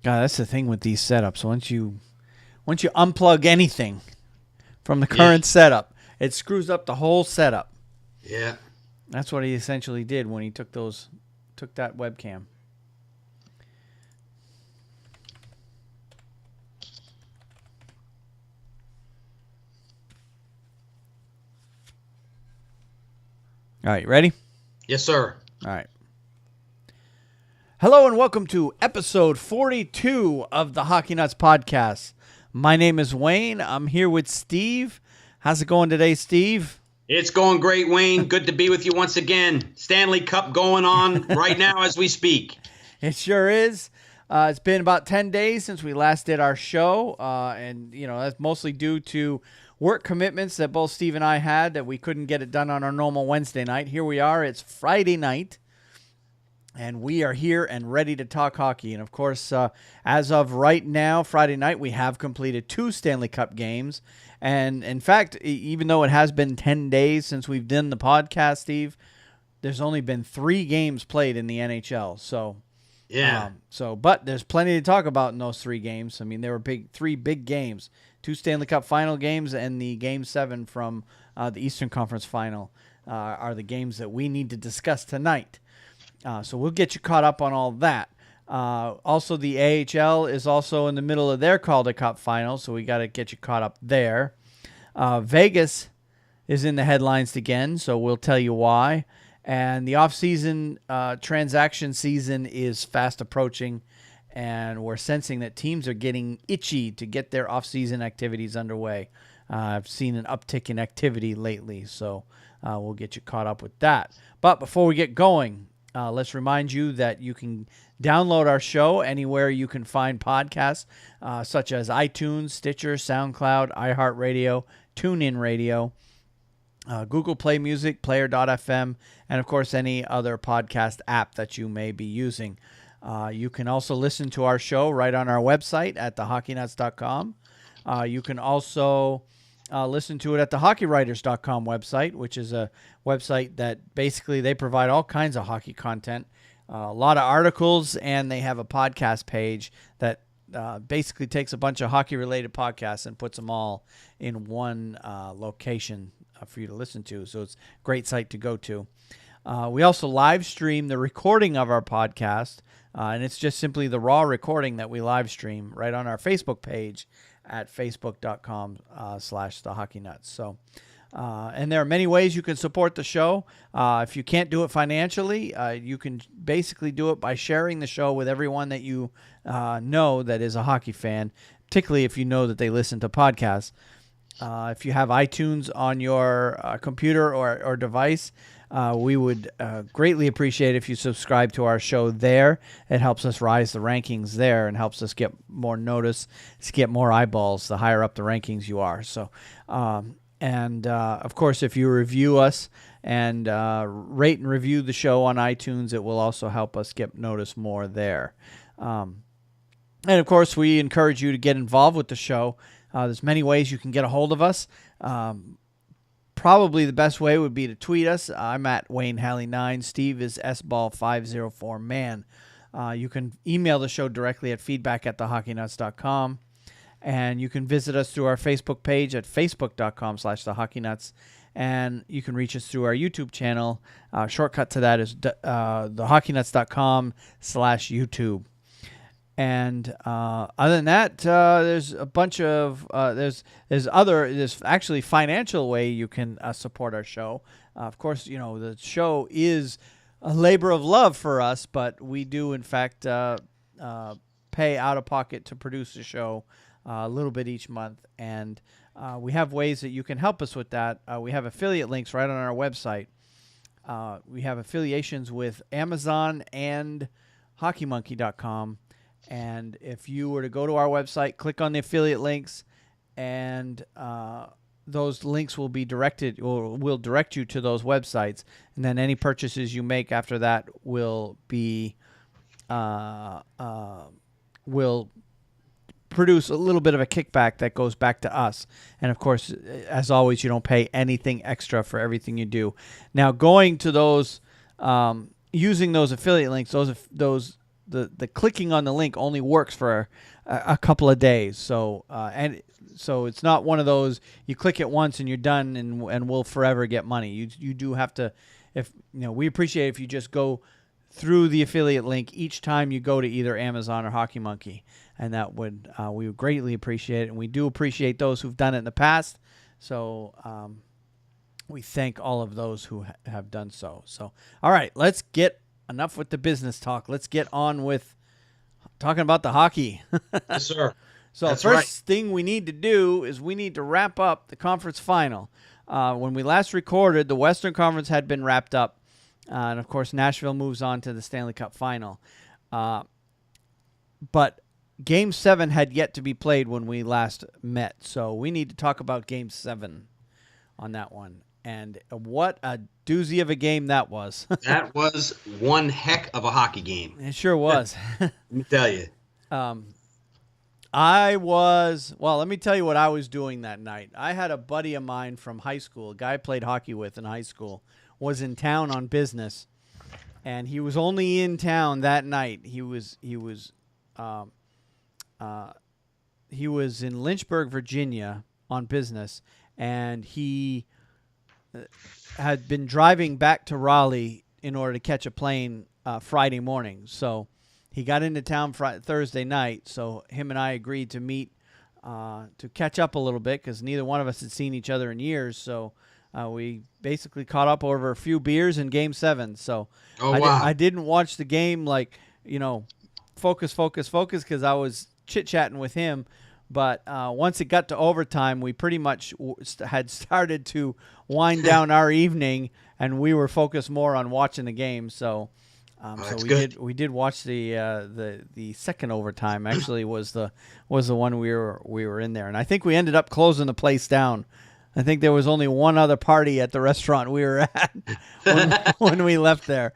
God, that's the thing with these setups. Once you unplug anything from the current setup, it screws up the whole setup. Yeah. That's what he essentially did when he took that webcam. All right, ready? Yes, sir. All right. Hello and welcome to episode 42 of the Hockey Nuts podcast. My name is Wayne. I'm here with Steve. How's it going today, Steve? It's going great, Wayne. Good to be with you once again. Stanley Cup going on right now as we speak. It sure is. It's been about 10 days since we last did our show, and that's mostly due to work commitments that both Steve and I had that we couldn't get it done on our normal Wednesday night. Here we are. It's Friday night. And we are here and ready to talk hockey. And, of course, as of right now, Friday night, we have completed 2 Stanley Cup games. And, in fact, even though it has been 10 days since we've done the podcast, Steve, there's only been 3 games played in the NHL. So, yeah. But there's plenty to talk about in those 3 games. I mean, there were 3 big games. 2 Stanley Cup Final games and the Game 7 from the Eastern Conference Final are the games that we need to discuss tonight. So we'll get you caught up on all that. Also, the AHL is also in the middle of their Calder Cup final, so we got to get you caught up there. Vegas is in the headlines again, so we'll tell you why. And the off-season transaction season is fast approaching, and we're sensing that teams are getting itchy to get their off-season activities underway. I've seen an uptick in activity lately, so we'll get you caught up with that. But before we get going, let's remind you that you can download our show anywhere you can find podcasts, such as iTunes, Stitcher, SoundCloud, iHeartRadio, TuneIn Radio, Google Play Music, Player.fm, and, of course, any other podcast app that you may be using. You can also listen to our show right on our website at thehockeynuts.com. You can also listen to it at the hockeywriters.com website, which is a website that basically they provide all kinds of hockey content, a lot of articles, and they have a podcast page that basically takes a bunch of hockey-related podcasts and puts them all in one location for you to listen to. So it's a great site to go to. We also live stream the recording of our podcast, and it's just simply the raw recording that we live stream right on our Facebook page at facebook.com/thehockeynuts. So, and there are many ways you can support the show. If you can't do it financially, you can basically do it by sharing the show with everyone that you know that is a hockey fan, particularly if you know that they listen to podcasts. If you have iTunes on your computer or device, we would greatly appreciate if you subscribe to our show there. It helps us rise the rankings there and helps us get more notice, to get more eyeballs the higher up the rankings you are. So, of course, if you review us and rate and review the show on iTunes, it will also help us get noticed more there. And, of course, we encourage you to get involved with the show. There's many ways you can get a hold of us. Probably the best way would be to tweet us. I'm at Wayne Halley 9. Steve is SBall504man. You can email the show directly at feedback@thehockeynuts.com. And you can visit us through our Facebook page at facebook.com/thehockeynuts. And you can reach us through our YouTube channel. Shortcut to that is thehockeynuts.com/YouTube. And other than that, there's a bunch of there's actually financial way you can support our show. Of course, the show is a labor of love for us, but we do in fact pay out of pocket to produce the show a little bit each month, and we have ways that you can help us with that. We have affiliate links right on our website. We have affiliations with Amazon and HockeyMonkey.com. And if you were to go to our website, click on the affiliate links, and those links will be directed, or will direct you to those websites. And then any purchases you make after that will be will produce a little bit of a kickback that goes back to us. And of course, as always, you don't pay anything extra for everything you do. Now, going to those, using those affiliate links, those the clicking on the link only works for a couple of days. So so it's not one of those you click it once and you're done and we'll forever get money. You do have to, if we appreciate if you just go through the affiliate link each time you go to either Amazon or Hockey Monkey, and that would we would greatly appreciate it, and we do appreciate those who've done it in the past. So we thank all of those who have done so. So all right, let's get enough with the business talk. Let's get on with talking about the hockey. Yes, sir. So the first thing we need to do is we need to wrap up the conference final. When we last recorded, the Western Conference had been wrapped up. And, of course, Nashville moves on to the Stanley Cup Final. But Game 7 had yet to be played when we last met. So we need to talk about Game 7 on that one. And what a doozy of a game that was. That was one heck of a hockey game. It sure was. Let me tell you. Let me tell you what I was doing that night. I had a buddy of mine from high school, a guy I played hockey with in high school, was in town on business, and he was only in town that night. He was in Lynchburg, Virginia on business, and he had been driving back to Raleigh in order to catch a plane Friday morning. So he got into town Thursday night, so him and I agreed to meet to catch up a little bit because neither one of us had seen each other in years. So we basically caught up over a few beers in Game 7. So I didn't watch the game focus because I was chit-chatting with him. But once it got to overtime, we pretty much had started to wind down our evening, and we were focused more on watching the game. So we did watch the second overtime. Actually, was the one we were in there, and I think we ended up closing the place down. I think there was only one other party at the restaurant we were at when we left there.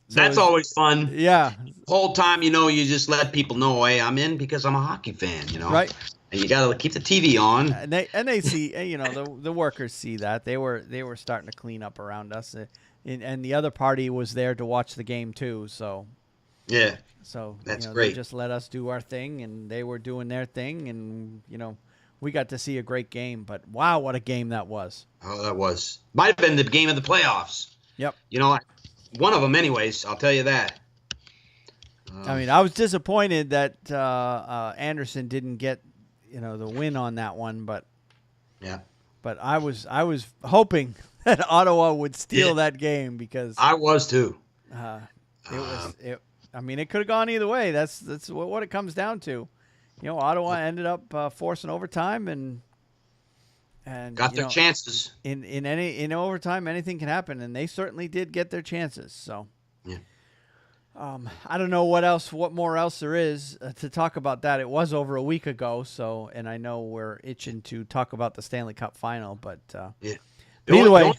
That's always fun. Yeah. The whole time, you just let people know, hey, I'm in because I'm a hockey fan, Right. And you got to keep the TV on. And they see, the workers see that. They were starting to clean up around us. And the other party was there to watch the game too. So yeah. So that's great. They just let us do our thing, and they were doing their thing, and we got to see a great game. But wow, what a game that was! Oh, that was might have been the game of the playoffs. Yep. One of them, anyways. I'll tell you that. I was disappointed that Anderson didn't get the win on that one, but yeah. But I was hoping that Ottawa would steal that game because I was too. It could have gone either way. That's what it comes down to. Ottawa ended up forcing overtime and got their chances. In overtime, anything can happen, and they certainly did get their chances. So, yeah. I don't know what more else there is to talk about that. It was over a week ago, so, and I know we're itching to talk about the Stanley Cup Final, but yeah. Either way,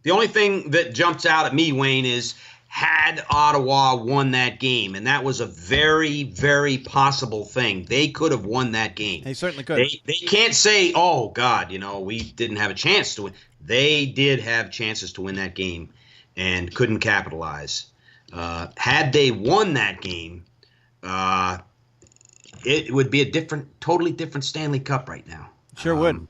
the only thing that jumps out at me, Wayne, is had Ottawa won that game, and that was a very, very possible thing. They could have won that game. They certainly could. They can't say, oh, God, we didn't have a chance to win. They did have chances to win that game and couldn't capitalize. Had they won that game, it would be a totally different Stanley Cup right now. Sure would.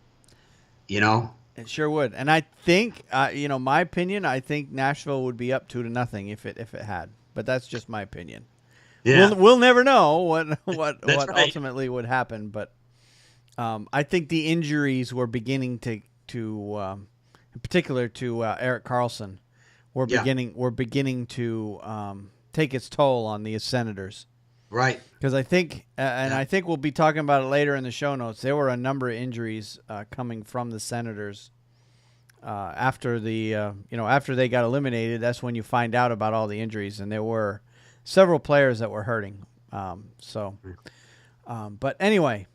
It sure would, and I think, my opinion. I think Nashville would be up 2-0 if it had, but that's just my opinion. Yeah, we'll never know what right. ultimately would happen, but I think the injuries were beginning to in particular to Erik Karlsson, were beginning to take its toll on the Senators. Right. Because I think, I think we'll be talking about it later in the show notes, there were a number of injuries coming from the Senators after after they got eliminated. That's when you find out about all the injuries, and there were several players that were hurting. But anyway,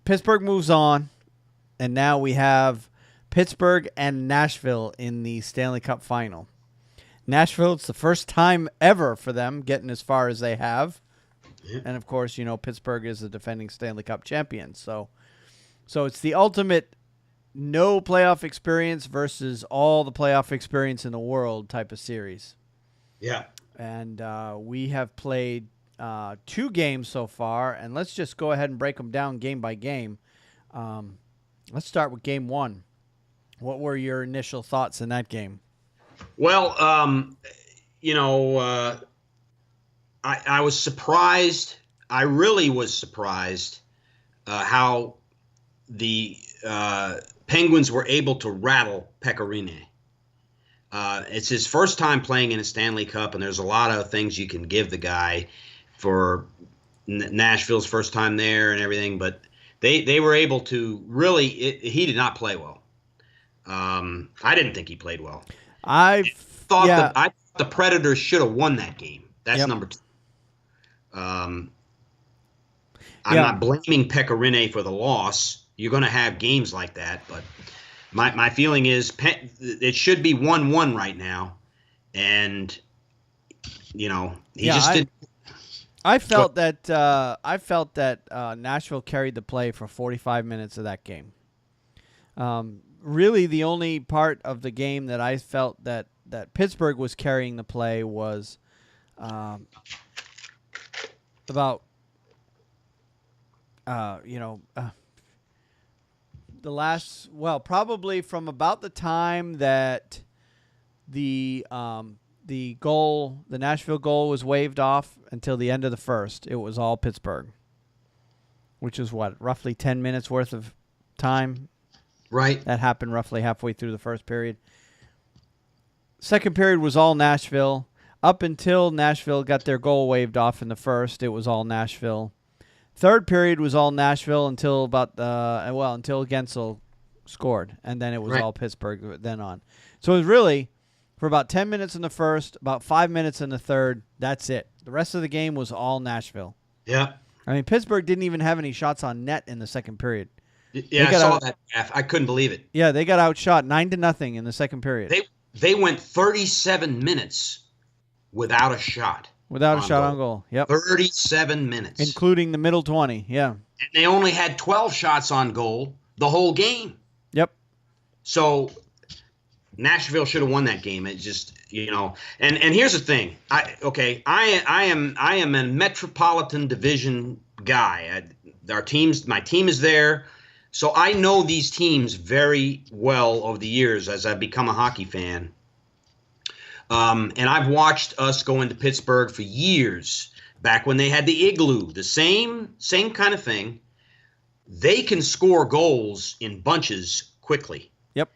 Pittsburgh moves on, and now we have Pittsburgh and Nashville in the Stanley Cup Final. Nashville, it's the first time ever for them getting as far as they have. Yeah. And, of course, Pittsburgh is the defending Stanley Cup champion. So it's the ultimate no playoff experience versus all the playoff experience in the world type of series. Yeah. And we have played 2 games so far, and let's just go ahead and break them down game by game. Let's start with game 1. What were your initial thoughts in that game? Well, I was surprised. I really was surprised how the Penguins were able to rattle Pecorine. It's his first time playing in a Stanley Cup, and there's a lot of things you can give the guy for Nashville's first time there and everything, but they were able to really he did not play well. I didn't think he played well. I thought the Predators should have won that game. That's number 2. I'm not blaming Pecorine for the loss. You're going to have games like that, but my feeling is it should be 1-1 right now, and he just didn't. I felt that Nashville carried the play for 45 minutes of that game. Really, the only part of the game that I felt that Pittsburgh was carrying the play was about probably from about the time that the Nashville goal was waved off until the end of the first. It was all Pittsburgh, which is roughly 10 minutes worth of time. Right. That happened roughly halfway through the first period. Second period was all Nashville. Up until Nashville got their goal waved off in the first, it was all Nashville. Third period was all Nashville until until Gensel scored, and then it was all Pittsburgh then on. So it was really for about 10 minutes in the first, about 5 minutes in the third. That's it. The rest of the game was all Nashville. Yeah. I mean, Pittsburgh didn't even have any shots on net in the second period. Yeah, I saw that. I couldn't believe it. Yeah, they got outshot 9-0 in the second period. They went 37 minutes without a shot. Without a shot on goal. Yep. 37 minutes. Including the middle 20, yeah. And they only had 12 shots on goal the whole game. Yep. So Nashville should have won that game. It just, and here's the thing. I am a Metropolitan Division guy. My team is there. So I know these teams very well over the years as I've become a hockey fan. And I've watched us go into Pittsburgh for years, back when they had the Igloo, the same kind of thing. They can score goals in bunches quickly. Yep.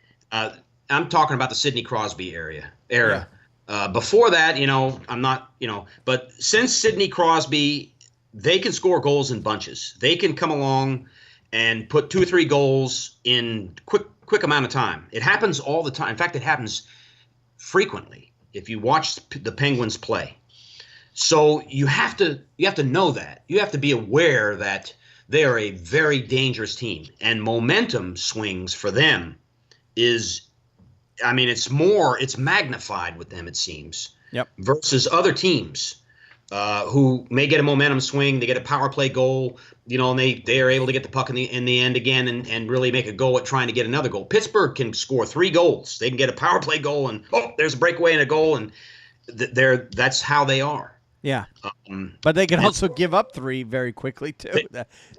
I'm talking about the Sidney Crosby era. Yeah. Before that, I'm not, but since Sidney Crosby, they can score goals in bunches. They can come along and put 2 or 3 goals in quick amount of time. It happens all the time. In fact, it happens frequently if you watch the Penguins play. So you have to know that. You have to be aware that they are a very dangerous team, and momentum swings for them it's magnified with them, it seems. Yep. Versus other teams who may get a momentum swing, they get a power play goal, and they are able to get the puck in the end again and really make a go at trying to get another goal. Pittsburgh can score 3 goals. They can get a power play goal and there's a breakaway and a goal, and that's how they are. Yeah. But they can also give up 3 very quickly too.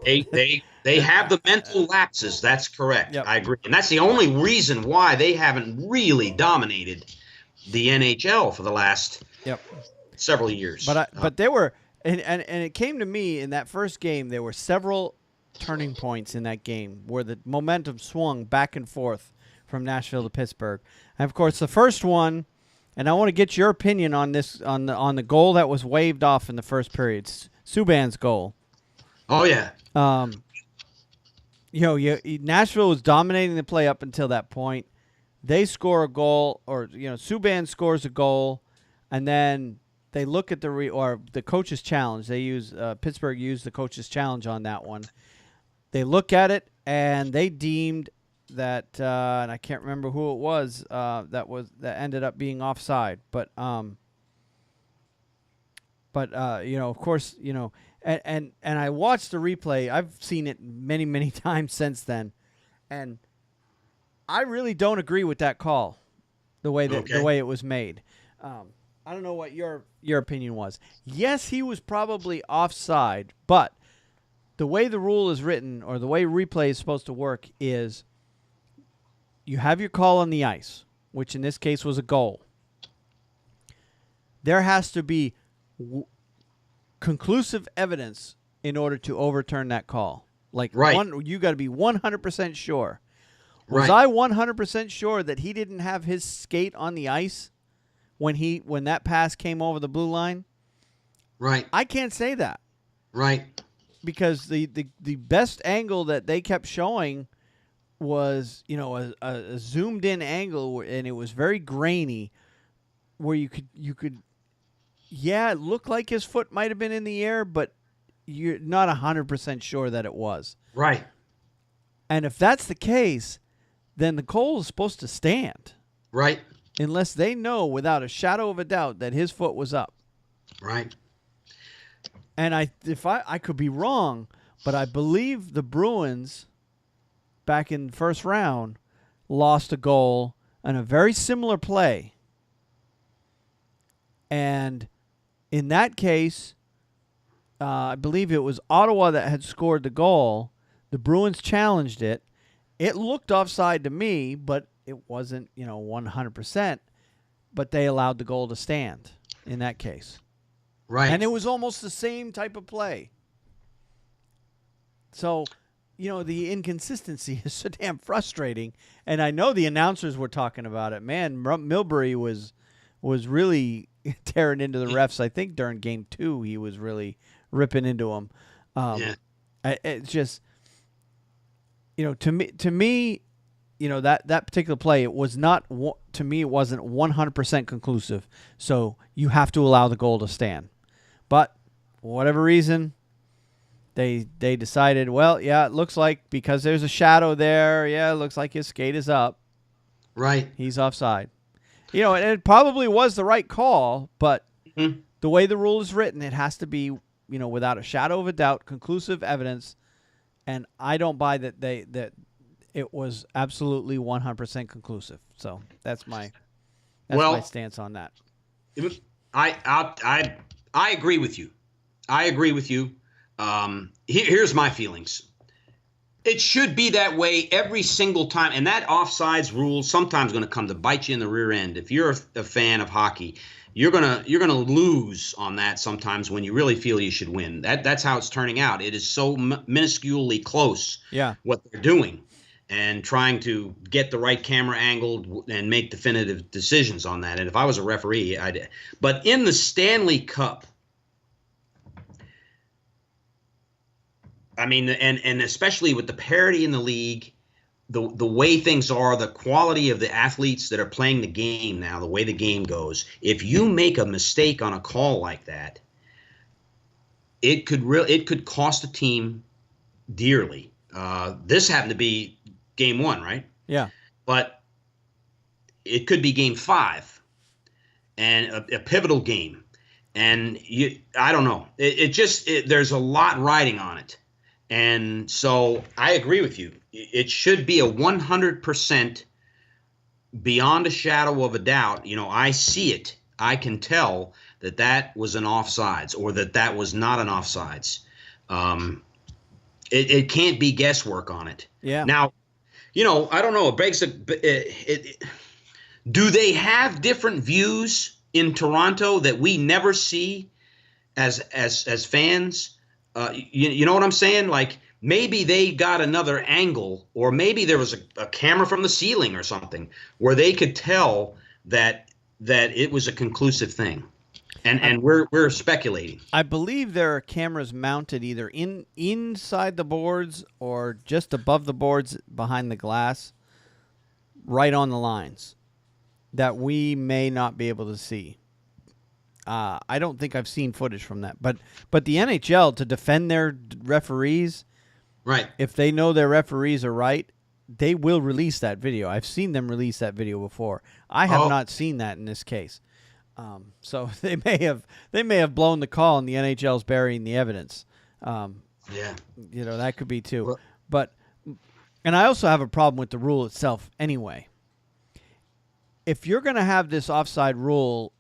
They have the mental lapses. That's correct. Yep. I agree. And that's the only reason why they haven't really dominated the NHL for the last several years. But there were and it came to me in that first game, there were several turning points in that game where the momentum swung back and forth from Nashville to Pittsburgh. And of course, the first one, and I want to get your opinion on this on the goal that was waved off in the first period, Subban's goal. Oh yeah. Nashville was dominating the play up until that point. They score a goal, or Subban scores a goal, and then they look at the coach's challenge. They use Pittsburgh used the coach's challenge on that one. They look at it and they deemed that, and I can't remember who it was that ended up being offside. But of course, and I watched the replay. I've seen it many times since then, and I really don't agree with that call, the way it was made. I don't know what your opinion was. Yes, he was probably offside, but the way the rule is written, or the way replay is supposed to work, is you have your call on the ice, which in this case was a goal. There has to be conclusive evidence in order to overturn that call. Like, you got to be 100% sure. Was I 100% sure that he didn't have his skate on the ice when that pass came over the blue line? Right. I can't say that. Right. Because the best angle that they kept showing was, a zoomed in angle, and it was very grainy, where you could it looked like his foot might have been in the air, but you're not 100% sure that it was. Right. And if that's the case, then the goal is supposed to stand. Right. Unless they know without a shadow of a doubt that his foot was up. Right. And I could be wrong, but I believe the Bruins back in the first round lost a goal on a very similar play. And in that case, I believe it was Ottawa that had scored the goal. The Bruins challenged it. It looked offside to me, but it wasn't, 100%. But they allowed the goal to stand in that case. Right. And it was almost the same type of play. So, the inconsistency is so damn frustrating. And I know the announcers were talking about it. Man, Milbury was really tearing into the refs. I think during Game 2 he was really ripping into them. It's just, to me, that particular play, it was not, to me, it wasn't 100% conclusive. So you have to allow the goal to stand. But for whatever reason, they decided, well, yeah, it looks like because there's a shadow there, it looks like his skate is up. Right. He's offside. It probably was the right call, but the way the rule is written, it has to be, without a shadow of a doubt, conclusive evidence. And I don't buy that it was absolutely 100% conclusive. So that's my stance on that. I agree with you. Here's my feelings. It should be that way every single time. And that offsides rule sometimes going to come to bite you in the rear end. If you're a fan of hockey, you're gonna lose on that sometimes when you really feel you should win. That's how it's turning out. It is so minusculely close. What they're doing, and trying to get the right camera angle and make definitive decisions on that. And if I was a referee, I'd. But in the Stanley Cup, I mean, and especially with the parity in the league, the way things are, the quality of the athletes that are playing the game now, the way the game goes, if you make a mistake on a call like that, it could cost a team dearly. This happened to be Game 1, right? Yeah. But it could be Game 5 and a pivotal game. And I don't know. There's a lot riding on it. And so I agree with you. It should be a 100% beyond a shadow of a doubt. I see it. I can tell that was an offsides or that was not an offsides. It can't be guesswork on it. Yeah. Now, I don't know. It breaks do they have different views in Toronto that we never see as fans? You know what I'm saying? Like maybe they got another angle, or maybe there was a camera from the ceiling or something where they could tell that it was a conclusive thing. And we're speculating. I believe there are cameras mounted either inside the boards or just above the boards behind the glass, right on the lines, that we may not be able to see. I don't think I've seen footage from that, but the NHL, to defend their referees, right? If they know their referees are right, they will release that video. I've seen them release that video before. I have not seen that in this case. So they may have blown the call, and the NHL's burying the evidence. That could be too. And I also have a problem with the rule itself. Anyway, if you're going to have this offside rule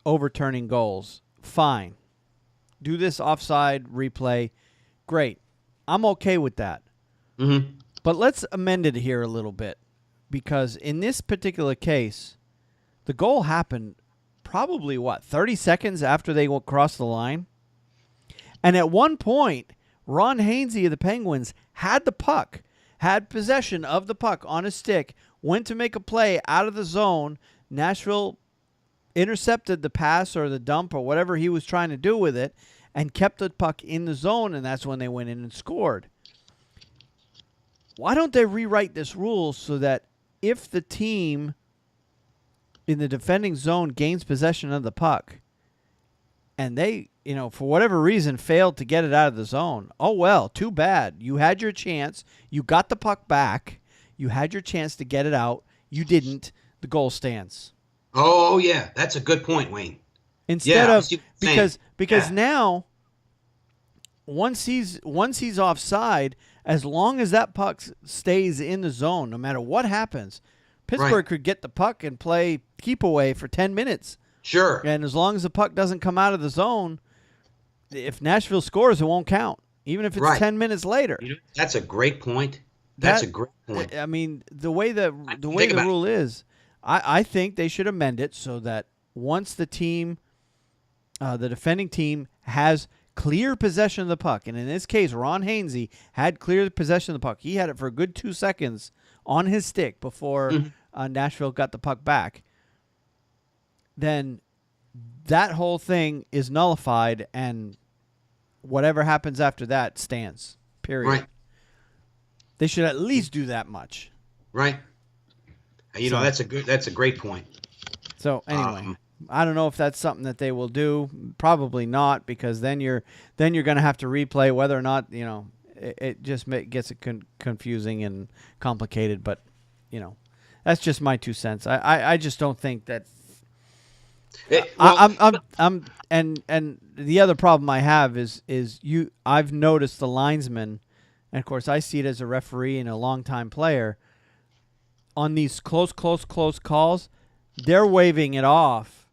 overturning goals. Fine. Do this offside replay. Great. I'm okay with that. Mm-hmm. But let's amend it here a little bit, because in this particular case, the goal happened probably, 30 seconds after they crossed the line? And at one point, Ron Hainsey of the Penguins had the puck, had possession of the puck on his stick, went to make a play out of the zone. Nashville intercepted the pass or the dump or whatever he was trying to do with it and kept the puck in the zone, and that's when they went in and scored. Why don't they rewrite this rule so that if the team in the defending zone gains possession of the puck and they, for whatever reason failed to get it out of the zone, oh well, too bad. You had your chance. You got the puck back. You had your chance to get it out. You didn't. The goal stands. Oh yeah, that's a good point, Wayne. Instead of because Yeah. now once he's offside, as long as that puck stays in the zone, no matter what happens, Pittsburgh Right. could get the puck and play keep away for 10 minutes. Sure. And as long as the puck doesn't come out of the zone, if Nashville scores, it won't count, even if it's Right. 10 minutes later. That's a great point. That's a great point. I mean, the way the Think about it. rule is, I think they should amend it so that once the team, the defending team, has clear possession of the puck, and in this case, Ron Hainsey had clear possession of the puck. He had it for a good 2 seconds on his stick before Nashville got the puck back. Then that whole thing is nullified, and whatever happens after that stands. Period. Right. They should at least do that much. Right. That's a great point. So anyway, I don't know if that's something that they will do. Probably not, because then you're going to have to replay whether or not it just gets confusing and complicated. But that's just my 2 cents. I just don't think that. And the other problem I have is I've noticed the linesmen, and of course I see it as a referee and a longtime player, on these close calls, they're waving it off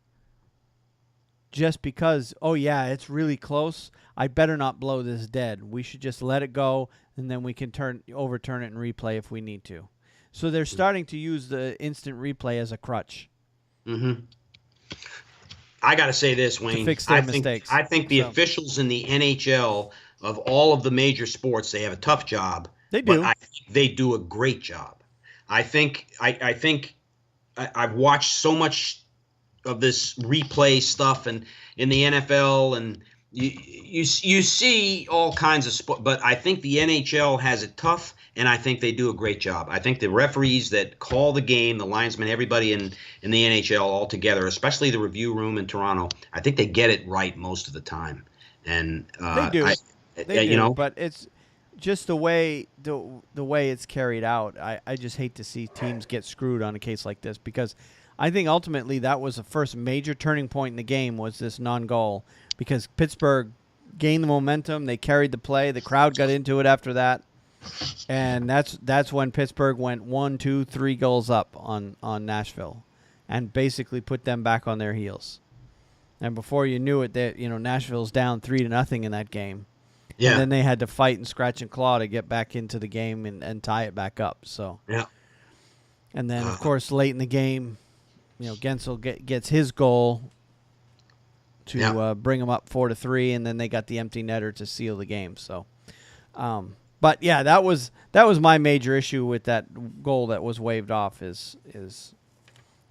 just because, oh yeah, it's really close. I better not blow this dead. We should just let it go, and then we can overturn it and replay if we need to. So they're starting to use the instant replay as a crutch. Mm-hmm. I got to say this, Wayne. To fix their mistakes. I think the officials in the NHL, of all of the major sports, they have a tough job. They do. But I think they do a great job. I think I've watched so much of this replay stuff and in the NFL, and you see all kinds of sport, but I think the NHL has it tough, and I think they do a great job. I think the referees that call the game, the linesmen, everybody in the NHL all together, especially the review room in Toronto, I think they get it right most of the time. And they do. They do, know, but it's just the way it's carried out. I just hate to see teams get screwed on a case like this, because I think ultimately that was the first major turning point in the game, was this non-goal, because Pittsburgh gained the momentum. They carried the play. The crowd got into it after that, and that's when Pittsburgh went 1, 2, 3 goals up on Nashville, and basically put them back on their heels. And before you knew it, Nashville's down 3-0 in that game. Yeah. And then they had to fight and scratch and claw to get back into the game and tie it back up. So yeah. And then, of course, late in the game, Gensel gets his goal to bring them up 4-3, and then they got the empty netter to seal the game. So, but yeah, that was my major issue with that goal that was waved off. Is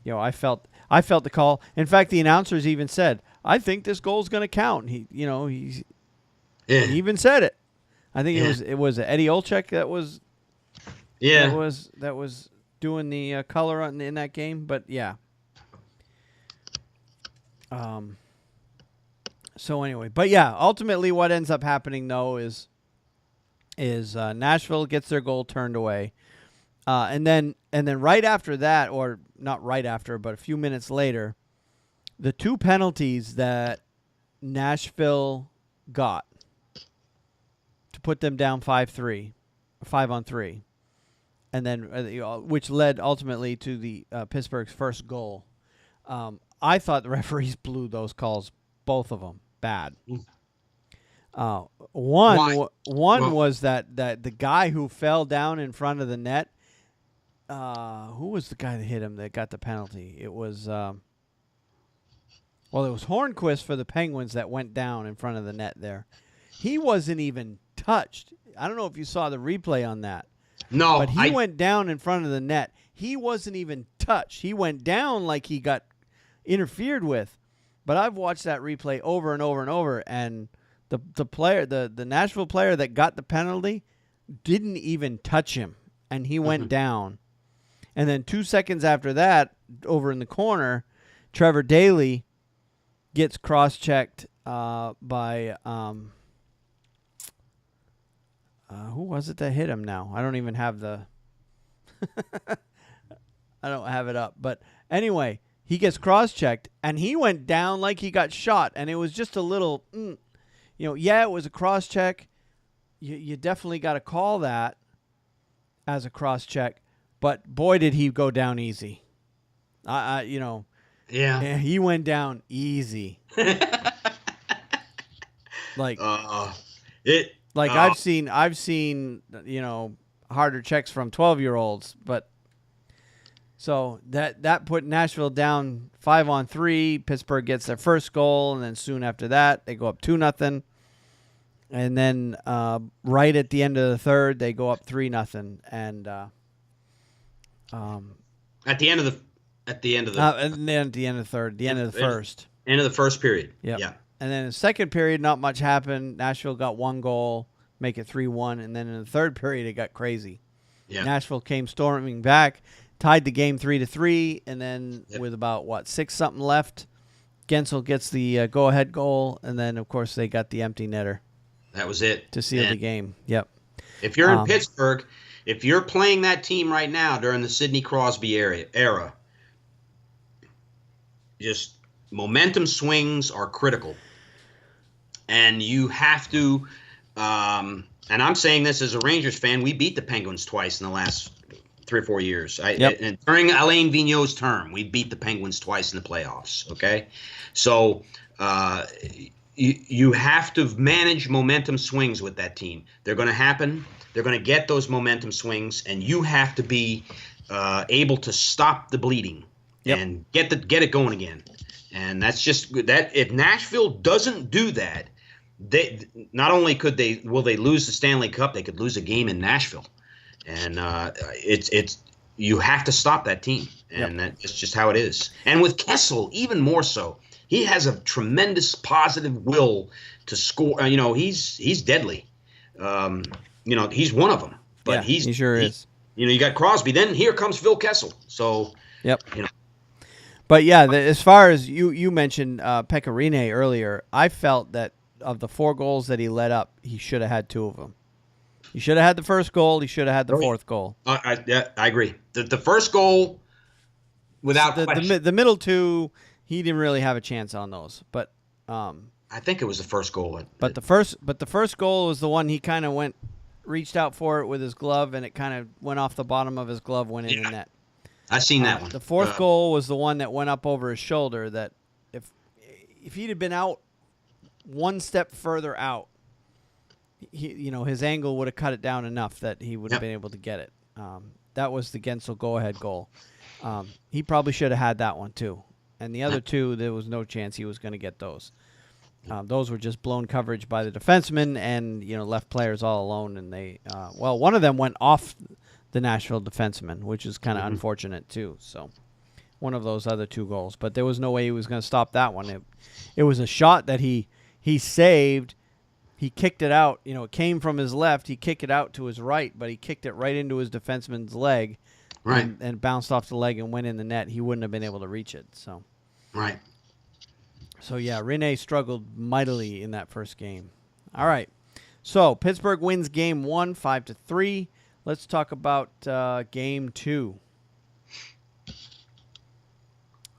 I felt the call. In fact, the announcers even said, "I think this goal's going to count." He even said it. I think it was Eddie Olczyk that was doing the color in that game. But yeah. So anyway, but yeah, ultimately what ends up happening though is Nashville gets their goal turned away, and then right after that, or not right after, but a few minutes later, the 2 penalties that Nashville got to put them down 5-3, 5-on-3, and then which led ultimately to the Pittsburgh's first goal. I thought the referees blew those calls, both of them, bad. One Why? one Well, was that the guy who fell down in front of the net. Who was the guy that hit him that got the penalty? It was it was Hornquist for the Penguins that went down in front of the net there. He wasn't even touched. I don't know if you saw the replay on that. no, But he went down in front of the net. He wasn't even touched. He went down like he got interfered with. But I've watched that replay over and over and over, and the player, the Nashville player that got the penalty, didn't even touch him, and he went down. And then 2 seconds after that, over in the corner, Trevor Daley gets cross-checked by who was it that hit him now? I don't even have the I don't have it up. But anyway, he gets cross-checked, and he went down like he got shot, and it was just a little, it was a cross-check. You definitely got to call that as a cross-check, but boy, did he go down easy. Yeah. He went down easy. Like I've seen harder checks from 12-year-olds, but so that put Nashville down 5-on-3. Pittsburgh gets their first goal, and then soon after that they go up 2-0, and then right at the end of the third they go up 3-0, and at the end of the first. End of the first period. Yep. Yeah. And then in the second period, not much happened. Nashville got one goal, make it 3-1, and then in the third period, it got crazy. Yeah. Nashville came storming back, tied the game 3-3, and then with about 6-something left, Gensel gets the go-ahead goal, and then of course they got the empty netter. That was it to seal the game. Yep. If you're in Pittsburgh, if you're playing that team right now during the Sidney Crosby era, just momentum swings are critical. And you have to, and I'm saying this as a Rangers fan, we beat the Penguins twice in the last 3 or 4 years. And during Alain Vigneault's term, we beat the Penguins twice in the playoffs, okay? So you have to manage momentum swings with that team. They're going to happen. They're going to get those momentum swings, and you have to be able to stop the bleeding and get it going again. And that's just that. If Nashville doesn't do that, they not only will they lose the Stanley Cup, they could lose a game in Nashville. And it's you have to stop that team, and that's just how it is. And with Kessel, even more so, he has a tremendous positive will to score. He's deadly. He's one of them. But he sure is. You got Crosby. Then here comes Phil Kessel. So But yeah, as far as you mentioned Pekka Rinne earlier, I felt that of the 4 goals that he let up, he should have had 2 of them. He should have had the first goal. He should have had the 4th goal. I agree. The first goal, without question. The middle 2, he didn't really have a chance on those. But I think it was the first goal. But the first goal was the one he kind of reached out for it with his glove, and it kind of went off the bottom of his glove, went in the net. I seen that one. The 4th goal was the one that went up over his shoulder. That if he'd have been out one step further out, his angle would have cut it down enough that he would have been able to get it. That was the Gensel go-ahead goal. He probably should have had that one too. And the other 2, there was no chance he was going to get those. Those were just blown coverage by the defenseman and left players all alone. And they one of them went off the Nashville defenseman, which is kind of unfortunate too. So one of those other 2 goals, but there was no way he was going to stop that one. It was a shot that he saved. He kicked it out. It came from his left. He kicked it out to his right, but he kicked it right into his defenseman's leg, and bounced off the leg and went in the net. He wouldn't have been able to reach it. So right. So yeah, Rinne struggled mightily in that first game. All right, so Pittsburgh wins game 1, 5-3. Let's talk about game 2.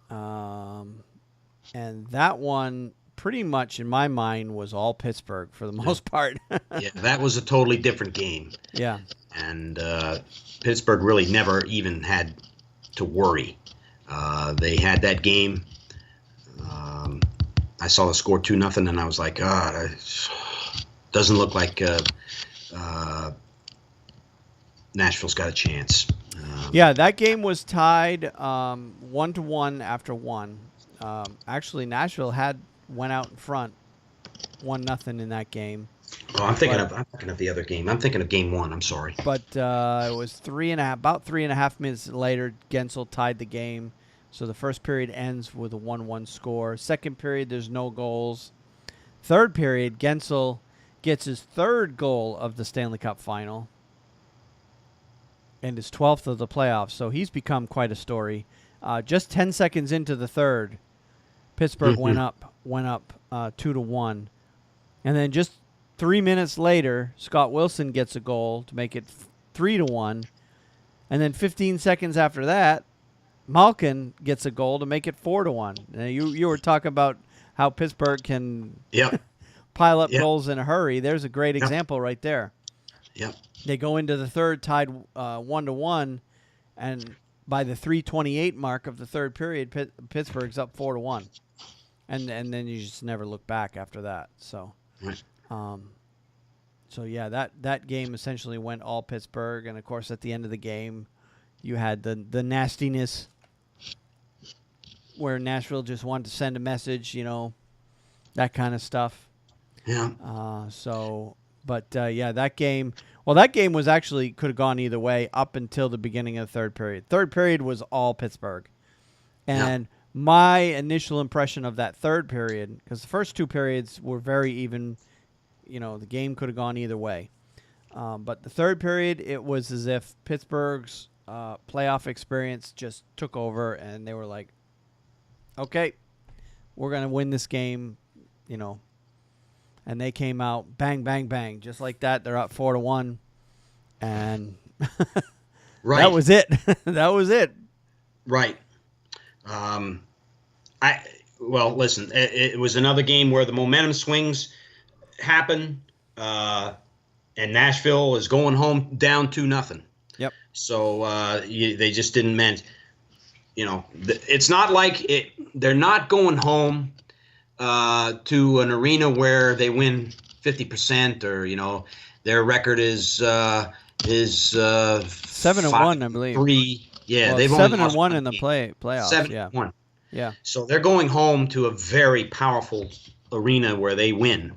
And that one, pretty much in my mind, was all Pittsburgh for the most part. Yeah, that was a totally different game. Yeah. And Pittsburgh really never even had to worry. They had that game I saw the score 2-0, and I was like, God, doesn't look like Nashville's got a chance. Yeah, that game was tied 1-1 after one. Actually, Nashville went out in front 1-0 in that game. Oh, I'm thinking of the other game. I'm thinking of game one. I'm sorry. But it was about 3.5 minutes later, Gensel tied the game. So the first period ends with a 1-1 score. Second period, there's no goals. Third period, Gensel gets his third goal of the Stanley Cup Final and his 12th of the playoffs. So he's become quite a story. Just 10 seconds into the third, Pittsburgh went up 2-1. And then just 3 minutes later, Scott Wilson gets a goal to make it 3-1. And then 15 seconds after that, Malkin gets a goal to make it 4-1. Now, you were talking about how Pittsburgh can pile up goals in a hurry. There's a great example right there. Yep. They go into the third tied 1-1, and by the 3:28 mark of the third period, Pittsburgh's up 4-1, and then you just never look back after that. So, right. That game essentially went all Pittsburgh, and of course at the end of the game, you had the nastiness where Nashville just wanted to send a message, that kind of stuff. Yeah. That game. Well, that game was actually could have gone either way up until the beginning of the third period. Third period was all Pittsburgh, and my initial impression of that third period, because the first two periods were very even, the game could have gone either way. But the third period, it was as if Pittsburgh's playoff experience just took over, and they were like, "Okay, we're gonna win this game," And they came out bang, bang, bang, just like that. They're up 4-1, and right. That was it. That was it. Right. Listen. It was another game where the momentum swings happen, and Nashville is going home down 2-0. Yep. So they just didn't manage. It's not like it. They're not going home to an arena where they win 50%, or their record is 7-1, I believe. 3. Yeah, well, they've 7-1 in the playoffs. 7-1. Yeah. So they're going home to a very powerful arena where they win,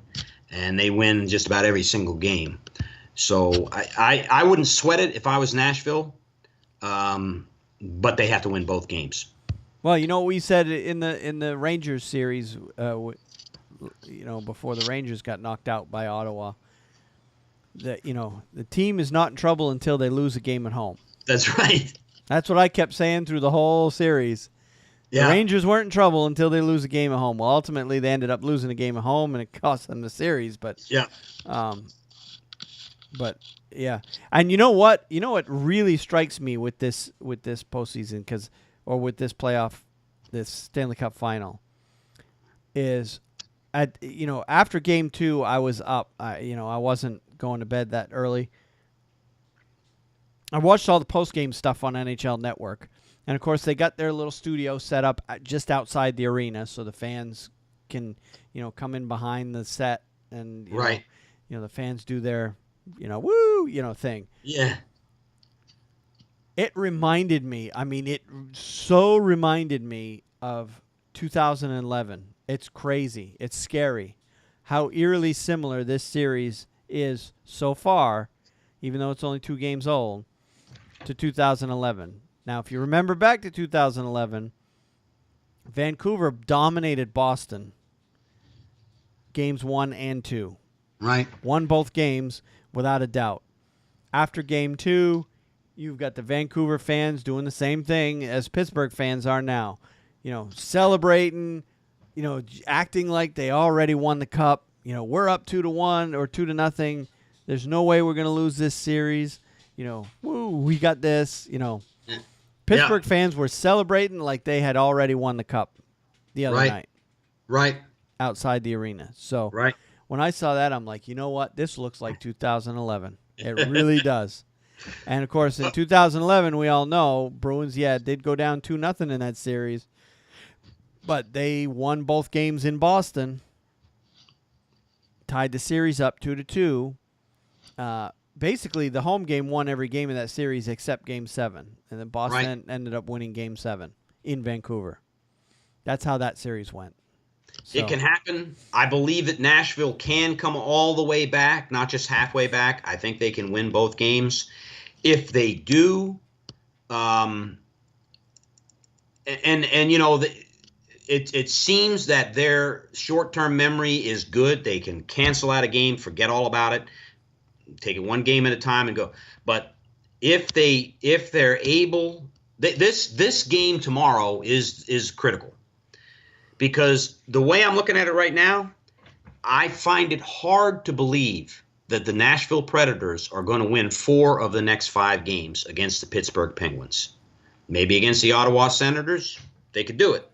and they win just about every single game. So I wouldn't sweat it if I was Nashville, but they have to win both games. Well, we said in the Rangers series, before the Rangers got knocked out by Ottawa, that the team is not in trouble until they lose a game at home. That's right. That's what I kept saying through the whole series. Yeah. The Rangers weren't in trouble until they lose a game at home. Well, ultimately they ended up losing a game at home, and it cost them the series. But and you know what? What really strikes me with this postseason, with this playoff, this Stanley Cup Final, is after game 2, I was up. I wasn't going to bed that early. I watched all the post-game stuff on NHL Network, and of course they got their little studio set up just outside the arena, so the fans can come in behind the set, and the fans do their woo thing. Yeah. It reminded me, it so reminded me of 2011. It's crazy. It's scary how eerily similar this series is so far, even though it's only 2 games old, to 2011. Now, if you remember back to 2011, Vancouver dominated Boston games 1 and 2. Right. Won both games without a doubt. After game 2, you've got the Vancouver fans doing the same thing as Pittsburgh fans are now. Celebrating, acting like they already won the cup. We're up 2-1 or 2-0. There's no way we're going to lose this series. Woo, we got this. Pittsburgh fans were celebrating like they had already won the cup the other night. Right. Outside the arena. So when I saw that, I'm like, you know what? This looks like 2011. It really does. And, of course, in 2011, we all know Bruins, did go down 2-0 in that series. But they won both games in Boston, tied the series up 2-2. Basically, the home game won every game in that series except Game 7. And then Boston ended up winning Game 7 in Vancouver. That's how that series went. So. It can happen. I believe that Nashville can come all the way back, not just halfway back. I think they can win both games. If they do, and you know, it seems that their short-term memory is good. They can cancel out a game, forget all about it, take it one game at a time and go. But if they're able, this game tomorrow is critical. Because the way I'm looking at it right now, I find it hard to believe that the Nashville Predators are going to win 4 of the next 5 games against the Pittsburgh Penguins. Maybe against the Ottawa Senators, they could do it.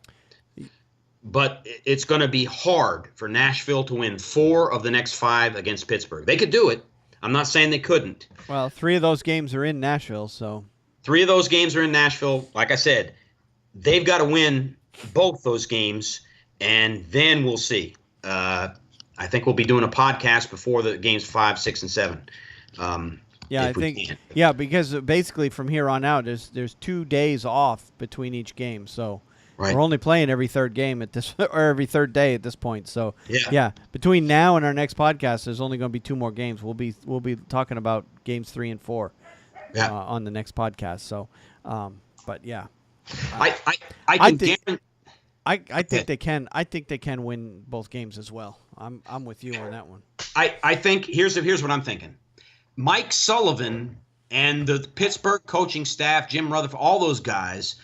But it's going to be hard for Nashville to win 4 of the next 5 against Pittsburgh. They could do it. I'm not saying they couldn't. Well, 3 of those games are in Nashville, so. 3 of those games are in Nashville. Like I said, they've got to win both those games, and then we'll see. I think we'll be doing a podcast before the games 5, 6, and 7. Yeah, I think. Yeah, because basically from here on out, there's 2 days off between each game, so we're only playing every third game at this, or every third day at this point. So yeah, between now and our next podcast, there's only going to be 2 more games. We'll be talking about games 3 and 4 on the next podcast. So, but yeah. I think they can. I think they can win both games as well. I'm with you on that one. I think here's what I'm thinking. Mike Sullivan and the Pittsburgh coaching staff, Jim Rutherford, all those guys,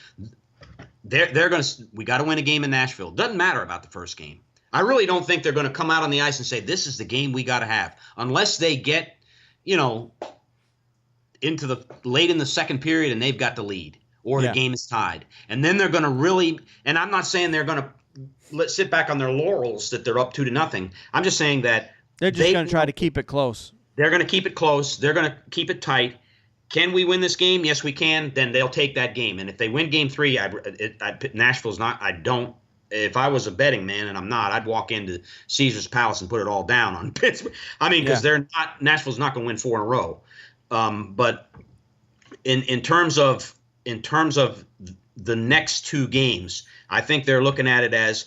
they're going to. We got to win a game in Nashville. Doesn't matter about the first game. I really don't think they're going to come out on the ice and say this is the game we got to have, unless they get, into the late in the second period and they've got the lead. Or the game is tied. And then they're going to really – and I'm not saying they're going to sit back on their laurels that they're up 2-0. I'm just saying that – they're just going to try to keep it close. They're going to keep it close. They're going to keep it tight. Can we win this game? Yes, we can. Then they'll take that game. And if they win Game 3, Nashville's not – I don't – if I was a betting man, and I'm not, I'd walk into Caesar's Palace and put it all down on Pittsburgh. I mean, because they're not – Nashville's not going to win 4 in a row. But in terms of the next 2 games, I think they're looking at it as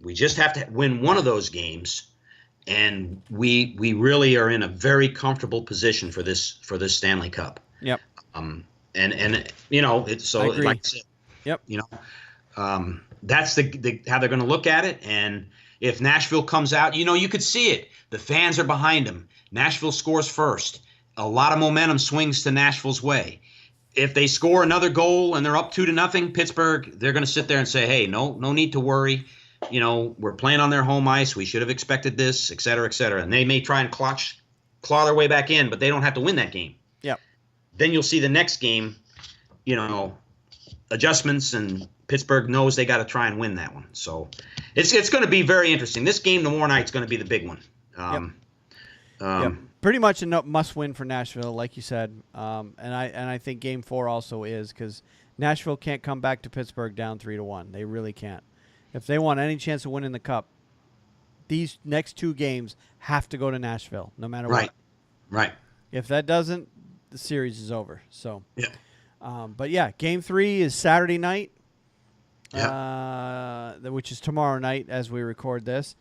we just have to win one of those games, and we really are in a very comfortable position for this Stanley Cup. Yep. And it's so like I said. Yep. That's how they're going to look at it. And if Nashville comes out, you could see it. The fans are behind them. Nashville scores first. A lot of momentum swings to Nashville's way. If they score another goal and they're up 2-0, Pittsburgh, they're going to sit there and say, hey, no need to worry. We're playing on their home ice. We should have expected this, et cetera, et cetera. And they may try and claw their way back in, but they don't have to win that game. Yeah. Then you'll see the next game, adjustments, and Pittsburgh knows they got to try and win that one. So it's going to be very interesting. This game tomorrow night is going to be the big one. Yep. Pretty much a must-win for Nashville, like you said, and I think Game 4 also is, because Nashville can't come back to Pittsburgh down 3-1. They really can't. If they want any chance of winning the Cup, these next 2 games have to go to Nashville, no matter what. Right. If that doesn't, the series is over. So, yeah. But yeah, Game 3 is Saturday night, Yeah. Which is tomorrow night as we record this.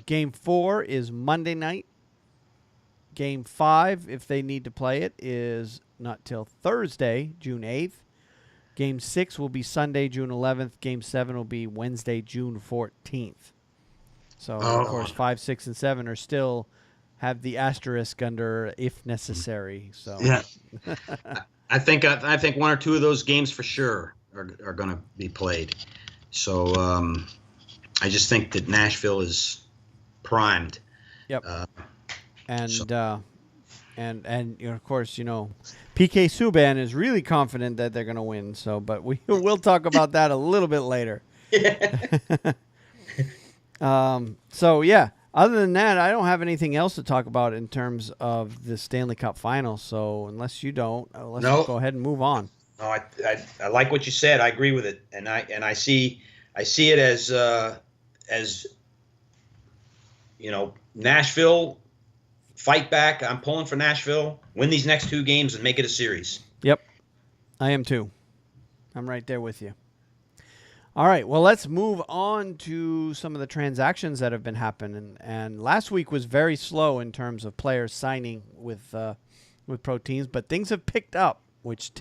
Game 4 is Monday night. Game 5, if they need to play it, is not till Thursday, June 8th. Game 6 will be Sunday, June 11th. Game 7 will be Wednesday, June 14th. So, of course, 5, 6, and 7 are still have the asterisk under if necessary. So yeah, I think 1 or 2 of those games for sure are going to be played. So I just think that Nashville is primed. Yep. And of course, PK Subban is really confident that they're going to win. So, but we'll talk about that a little bit later. So yeah, other than that, I don't have anything else to talk about in terms of the Stanley Cup Final. So unless you don't, let's go ahead and move on. No, I like what you said. I agree with it, and I see I see it as Nashville fight back. I'm pulling for Nashville. Win these next 2 games and make it a series. Yep, I am too. I'm right there with you. All right, well, let's move on to some of the transactions that have been happening. And last week was very slow in terms of players signing with pro teams, but things have picked up, which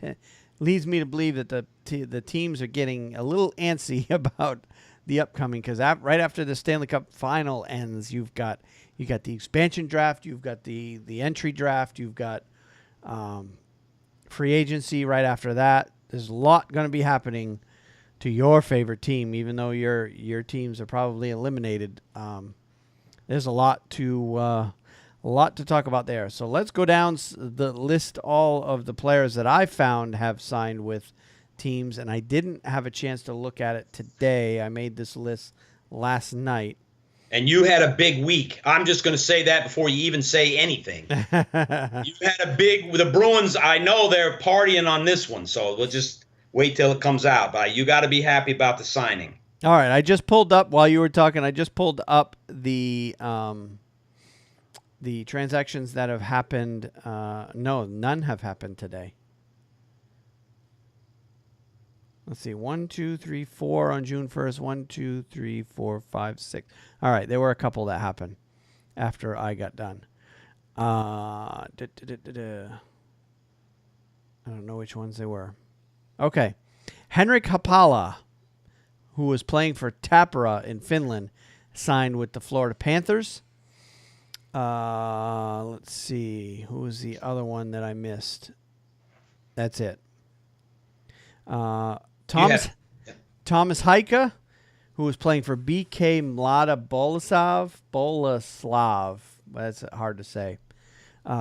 leads me to believe that the teams are getting a little antsy about the upcoming, because right after the Stanley Cup Final ends, you got the expansion draft, you've got the entry draft, you've got free agency right after that. There's a lot going to be happening to your favorite team, even though your teams are probably eliminated. There's a lot to talk about there. So let's go down the list. All of the players that I found have signed with teams, and I didn't have a chance to look at it today. I made this list last night. And you had a big week. I'm just going to say that before you even say anything. You had the Bruins, I know they're partying on this one, so we'll just wait till it comes out. But you got to be happy about the signing. All right, I just pulled up, while you were talking, I just pulled up the transactions that have happened. No, none have happened today. Let's see, 1, 2, 3, 4 on June 1st. 1, 2, 3, 4, 5, 6. All right, there were a couple that happened after I got done. I don't know which ones they were. Okay. Henrik Haapala, who was playing for Tappara in Finland, signed with the Florida Panthers. Let's see. Who was the other one that I missed? That's it. Thomas Heike, who was playing for BK Mlada Boleslav. That's hard to say.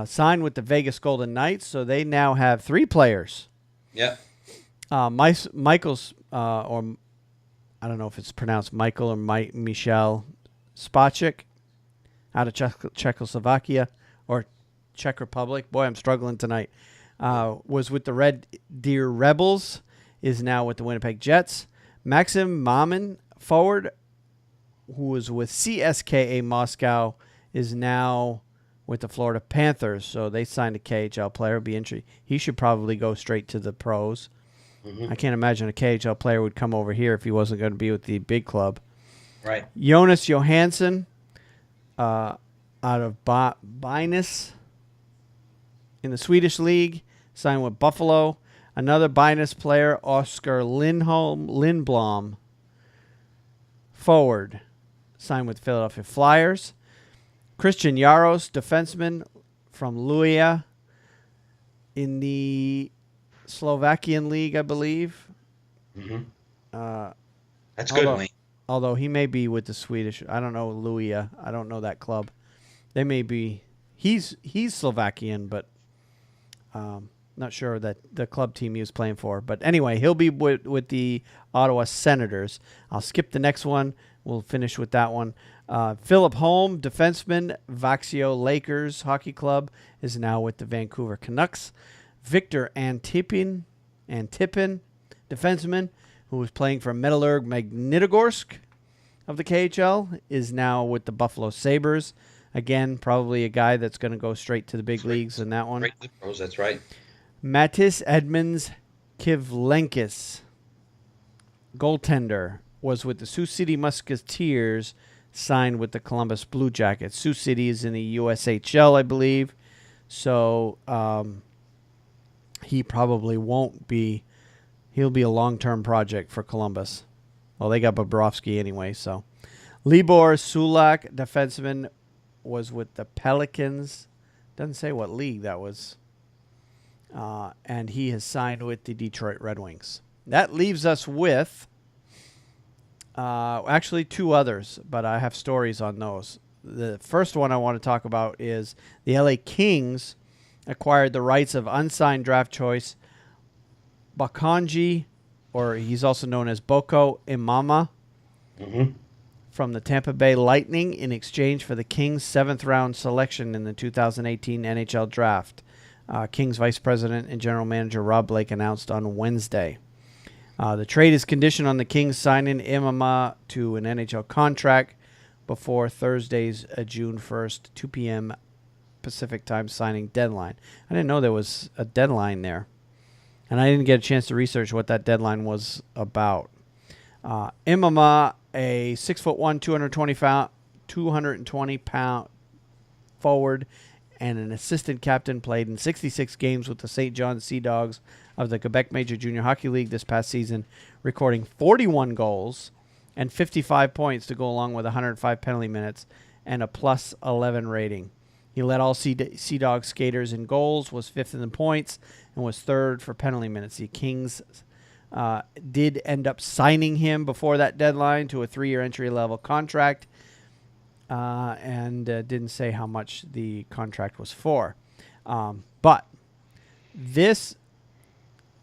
Signed with the Vegas Golden Knights, so they now have 3 players. Yeah. Michael's, or I don't know if it's pronounced Michael or Michel Spacek, out of Czechoslovakia or Czech Republic. Boy, I'm struggling tonight. Was with the Red Deer Rebels, is now with the Winnipeg Jets. Maxim Mamin, forward, who was with CSKA Moscow, is now with the Florida Panthers. So they signed a KHL player. He should probably go straight to the pros. Mm-hmm. I can't imagine a KHL player would come over here if he wasn't going to be with the big club. Right. Jonas Johansson, out of Brynäs in the Swedish League, signed with Buffalo. Another Brynäs player, Oscar Lindblom, forward, signed with Philadelphia Flyers. Christian Jaros, defenseman from Luya in the Slovakian League, I believe. Mm-hmm. That's good, Wayne. Although he may be with the Swedish. I don't know Luya. I don't know that club. They may be. He's Slovakian, but not sure that the club team he was playing for. But anyway, he'll be with the Ottawa Senators. I'll skip the next one. We'll finish with that one. Philip Holm, defenseman, Vaxio Lakers Hockey Club, is now with the Vancouver Canucks. Victor Antipin, defenseman, who was playing for Metallurg Magnitogorsk of the KHL, is now with the Buffalo Sabres. Again, probably a guy that's going to go straight to the big leagues in that one. Straight to the pros, that's right. Matis Edmonds Kivlenkis, goaltender, was with the Sioux City Musketeers, signed with the Columbus Blue Jackets. Sioux City is in the USHL, I believe. So he probably won't be. He'll be a long-term project for Columbus. Well, they got Bobrovsky anyway, so. Libor Sulak, defenseman, was with the Pelicans. Doesn't say what league that was. And he has signed with the Detroit Red Wings. That leaves us with actually 2 others, but I have stories on those. The first one I want to talk about is the LA Kings acquired the rights of unsigned draft choice Bakanji, or he's also known as Boko Imama, from the Tampa Bay Lightning in exchange for the Kings' 7th-round selection in the 2018 NHL Draft. Kings Vice President and General Manager Rob Blake announced on Wednesday. The trade is conditioned on the Kings signing Imama to an NHL contract before Thursday's June 1st, 2 p.m. Pacific time signing deadline. I didn't know there was a deadline there. And I didn't get a chance to research what that deadline was about. Imama, a 6'1", 220-pound forward and an assistant captain, played in 66 games with the St. John Sea Dogs of the Quebec Major Junior Hockey League this past season, recording 41 goals and 55 points to go along with 105 penalty minutes and a plus 11 rating. He led all Sea Dogs skaters in goals, was fifth in the points, and was third for penalty minutes. The Kings did end up signing him before that deadline to a 3-year entry-level contract, and didn't say how much the contract was for. But this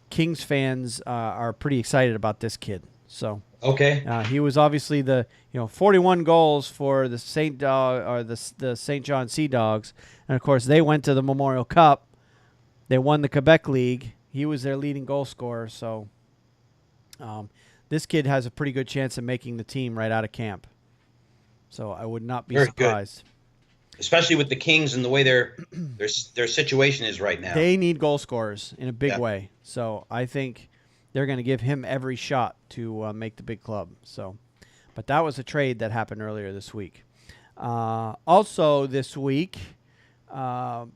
Kings fans are pretty excited about this kid. So Okay. he was obviously the 41 goals for the St. John Sea Dogs, and of course they went to the Memorial Cup. They won the Quebec League. He was their leading goal scorer. So this kid has a pretty good chance of making the team right out of camp. So I would not be surprised. Good. Especially with the Kings and the way their situation is right now. They need goal scorers in a big way. So I think they're going to give him every shot to make the big club. So, but that was a trade that happened earlier this week. Also this week, the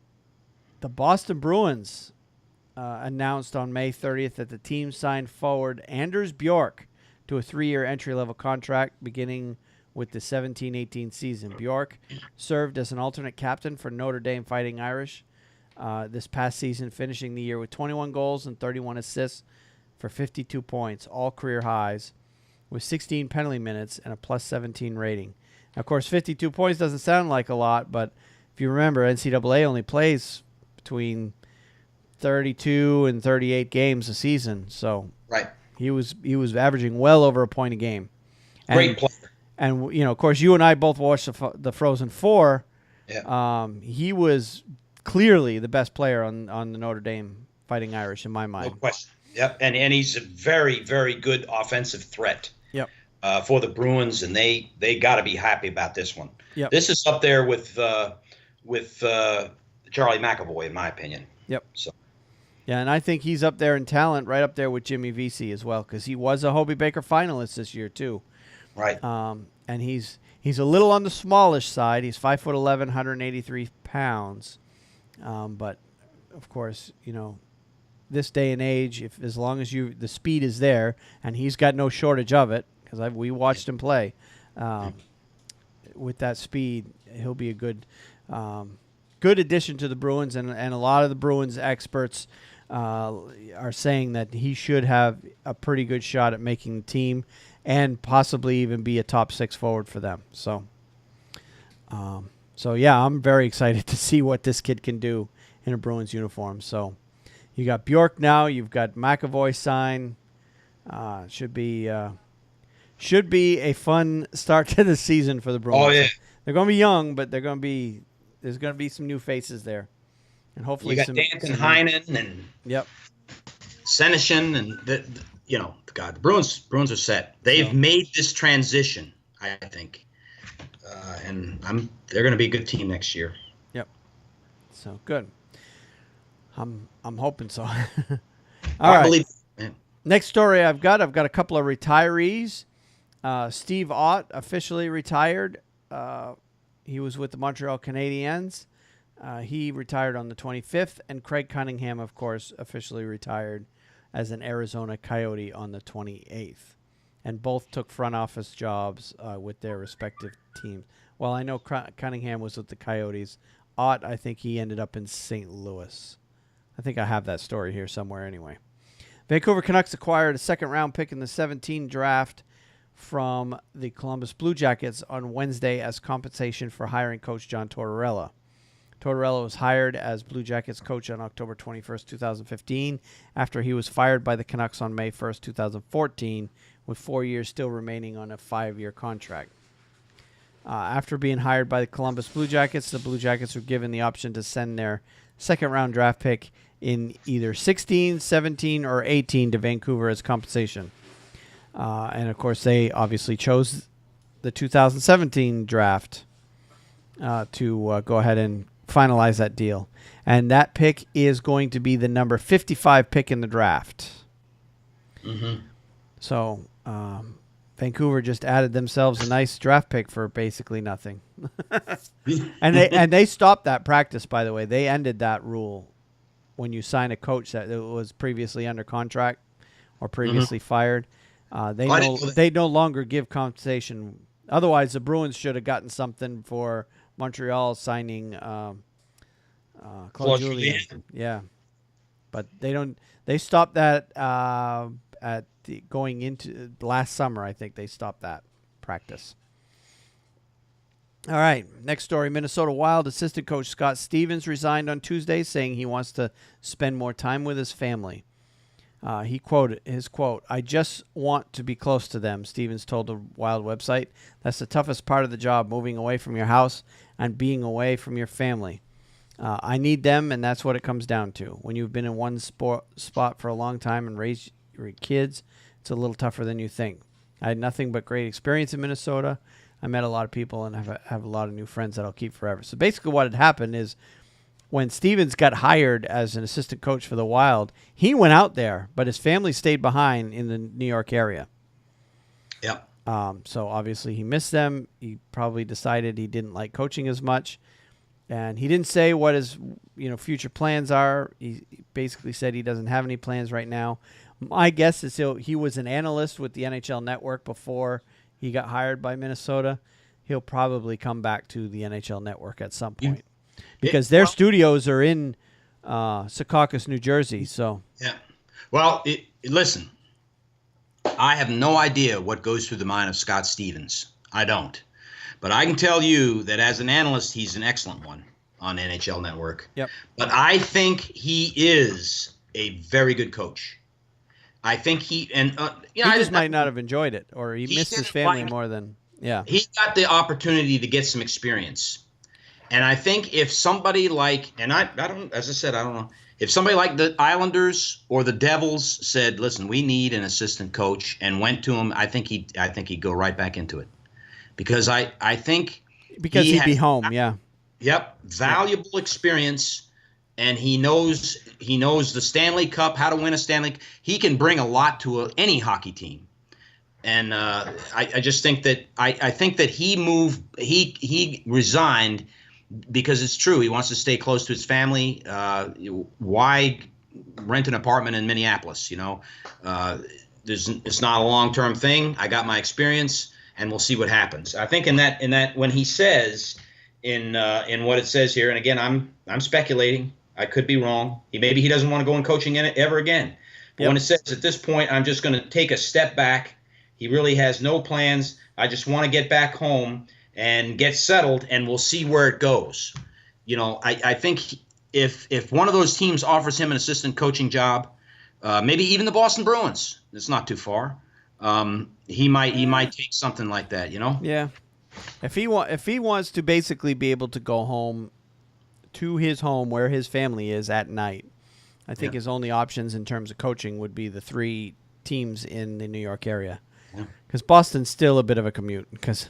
Boston Bruins announced on May 30th that the team signed forward Anders Bjork to a 3-year entry-level contract beginning with the 17-18 season. Bjork served as an alternate captain for Notre Dame Fighting Irish this past season, finishing the year with 21 goals and 31 assists for 52 points, all career highs, with 16 penalty minutes and a plus 17 rating. Now, of course, 52 points doesn't sound like a lot, but if you remember, NCAA only plays between 32 and 38 games a season, so right, he was averaging well over a point a game. Great player. And of course, you and I both watched the Frozen Four. Yeah. He was clearly the best player on the Notre Dame Fighting Irish in my mind. No question. Yep, and he's a very, very good offensive threat. Yep. For the Bruins, and they got to be happy about this one. Yep. This is up there with Charlie McAvoy, in my opinion. Yep. So. Yeah, and I think he's up there in talent, right up there with Jimmy Vesey as well, because he was a Hobey Baker finalist this year too. Right. And he's a little on the smallish side. He's 5'11", 183 pounds. But of course, this day and age, as long as the speed is there, and he's got no shortage of it, because we watched him play. With that speed, he'll be a good addition to the Bruins, and a lot of the Bruins experts are saying that he should have a pretty good shot at making the team and possibly even be a top 6 forward for them. So yeah, I'm very excited to see what this kid can do in a Bruins uniform. So you got Bjork now, you've got McAvoy sign. Should be a fun start to the season for the Bruins. Oh yeah, they're going to be young, but there's going to be some new faces there, and hopefully you got Danton Heinen and Senyshyn, and the Bruins are set. They've made this transition, I think, and they're going to be a good team next year. Yep. So good. I'm hoping so. All I right. believe. Man. Next story I've got a couple of retirees. Steve Ott officially retired. He was with the Montreal Canadiens. He retired on the 25th, and Craig Cunningham, of course, officially retired as an Arizona Coyote on the 28th. And both took front office jobs with their respective teams. Well, I know Cunningham was with the Coyotes. Ott, I think he ended up in St. Louis. I think I have that story here somewhere anyway. Vancouver Canucks acquired a second-round pick in the 17 draft from the Columbus Blue Jackets on Wednesday as compensation for hiring coach John Tortorella. Tortorella was hired as Blue Jackets coach on October 21st, 2015, after he was fired by the Canucks on May 1st, 2014, with 4 years still remaining on a 5-year contract. After being hired by the Columbus Blue Jackets, the Blue Jackets were given the option to send their second-round draft pick in either 16, 17, or 18 to Vancouver as compensation. And, of course, they obviously chose the 2017 draft to go ahead and finalize that deal. And that pick is going to be the number 55 pick in the draft. Mm-hmm. So Vancouver just added themselves a nice draft pick for basically nothing. and they stopped that practice, by the way. They ended that rule when you sign a coach that was previously under contract or previously fired. They no longer give compensation. Otherwise, the Bruins should have gotten something for Montreal signing Claude Julien. Yeah, but they don't. They stopped that going into last summer. I think they stopped that practice. All right, next story. Minnesota Wild assistant coach Scott Stevens resigned on Tuesday, saying he wants to spend more time with his family. He quoted his quote, "I just want to be close to them," Stevens told the Wild website. "That's the toughest part of the job, moving away from your house and being away from your family. I need them, and that's what it comes down to. When you've been in one spot for a long time and raised your kids, it's a little tougher than you think. I had nothing but great experience in Minnesota. I met a lot of people and have a lot of new friends that I'll keep forever." So basically what had happened is when Stevens got hired as an assistant coach for the Wild, he went out there, but his family stayed behind in the New York area. Yep. So obviously he missed them. He probably decided he didn't like coaching as much. And he didn't say what his future plans are. He basically said he doesn't have any plans right now. My guess is he was an analyst with the NHL Network before he got hired by Minnesota. He'll probably come back to the NHL Network at some point because their studios are in Secaucus, New Jersey. So yeah. Well, listen, I have no idea what goes through the mind of Scott Stevens. I don't. But I can tell you that as an analyst, he's an excellent one on NHL Network. Yep. But I think he is a very good coach. I think he just might not have enjoyed it, or he missed his family more than He got the opportunity to get some experience, and I think if somebody like I don't know if somebody like the Islanders or the Devils said, "Listen, we need an assistant coach," and went to him, I think he'd go right back into it. Because I think he'd be home, yeah. Yep, valuable experience, and he knows the Stanley Cup, how to win a Stanley Cup. He can bring a lot to any hockey team, and I just think that I think that he resigned because it's true. He wants to stay close to his family. Why rent an apartment in Minneapolis? It's not a long-term thing. I got my experience. And we'll see what happens. I think in that when he says in what it says here, and again I'm speculating. I could be wrong. Maybe he doesn't want to go in coaching in it ever again. But when it says at this point, I'm just going to take a step back. He really has no plans. I just want to get back home and get settled, and we'll see where it goes. I think if one of those teams offers him an assistant coaching job, maybe even the Boston Bruins, it's not too far. He might take something like that, Yeah. If he wants to basically be able to go home to his home where his family is at night, I think his only options in terms of coaching would be the three teams in the New York area. Because Boston's still a bit of a commute because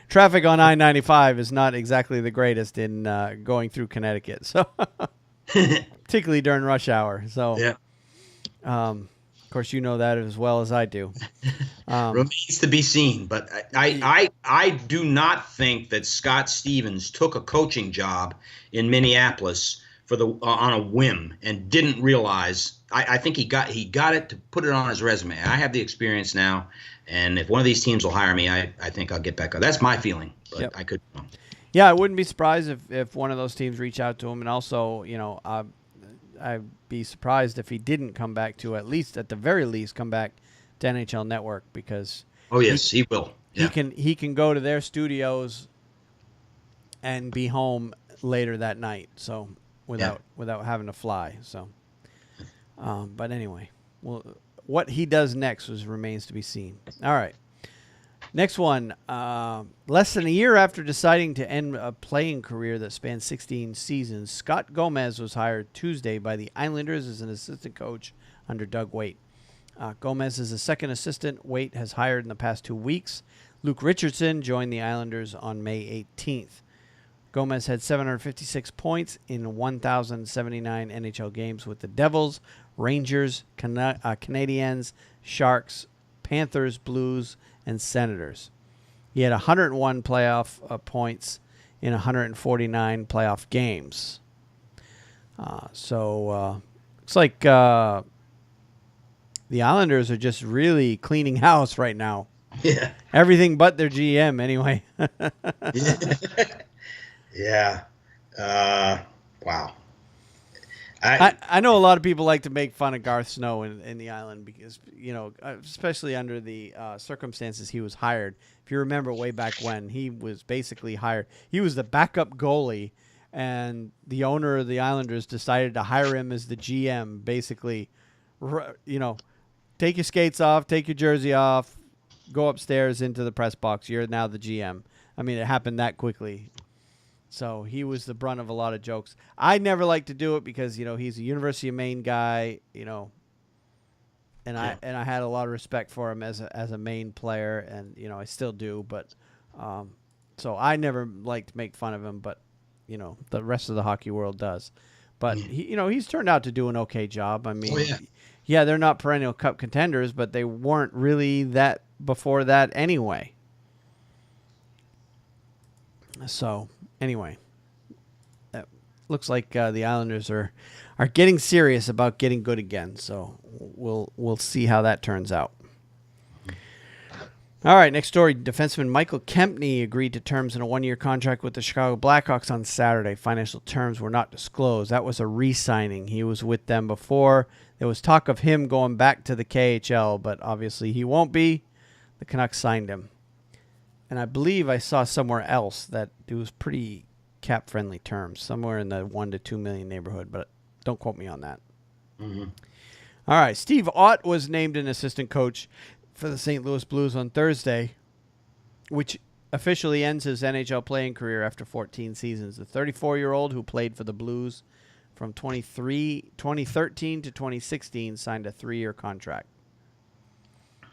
traffic on I-95 is not exactly the greatest in going through Connecticut. So particularly during rush hour. So of course, you know that as well as I do. Remains to be seen, but I do not think that Scott Stevens took a coaching job in Minneapolis on a whim and didn't realize. I think he got it to put it on his resume. I have the experience now, and if one of these teams will hire me, I think I'll get back up. That's my feeling, but I could. Yeah, I wouldn't be surprised if one of those teams reach out to him, and also, I'd be surprised if he didn't come back to at the very least come back to NHL Network because he will. Yeah. He can go to their studios and be home later that night. So without having to fly. So, but anyway, well, what he does next remains to be seen. All right. Next one. Less than a year after deciding to end a playing career that spanned 16 seasons, Scott Gomez was hired Tuesday by the Islanders as an assistant coach under Doug Waite. Gomez is the second assistant Waite has hired in the past 2 weeks. Luke Richardson joined the Islanders on May 18th. Gomez had 756 points in 1,079 NHL games with the Devils, Rangers, Canadiens, Sharks, Panthers, Blues, and Senators. He had 101 playoff points in 149 playoff games. Looks like the Islanders are just really cleaning house right now. Yeah. Everything but their GM, anyway. Yeah. Wow. I know a lot of people like to make fun of Garth Snow in the Island because, especially under the circumstances he was hired. If you remember way back when, he was basically hired. He was the backup goalie, and the owner of the Islanders decided to hire him as the GM, basically, take your skates off, take your jersey off, go upstairs into the press box. You're now the GM. I mean, it happened that quickly. So he was the brunt of a lot of jokes. I never liked to do it because, he's a University of Maine guy, and I had a lot of respect for him as a Maine player, and I still do, but so I never liked to make fun of him, but the rest of the hockey world does. But he's turned out to do an okay job. I mean, yeah, they're not perennial cup contenders, but they weren't really that before that anyway. So anyway, that looks like the Islanders are getting serious about getting good again. So we'll see how that turns out. All right, next story. Defenseman Michael Kempney agreed to terms in a 1-year contract with the Chicago Blackhawks on Saturday. Financial terms were not disclosed. That was a re-signing. He was with them before. There was talk of him going back to the KHL, but obviously he won't be. The Canucks signed him. And I believe I saw somewhere else that it was pretty cap-friendly terms, somewhere in the $1 to $2 million neighborhood, but don't quote me on that. Mm-hmm. All right, Steve Ott was named an assistant coach for the St. Louis Blues on Thursday, which officially ends his NHL playing career after 14 seasons. The 34-year-old who played for the Blues from 2013 to 2016 signed a 3-year contract.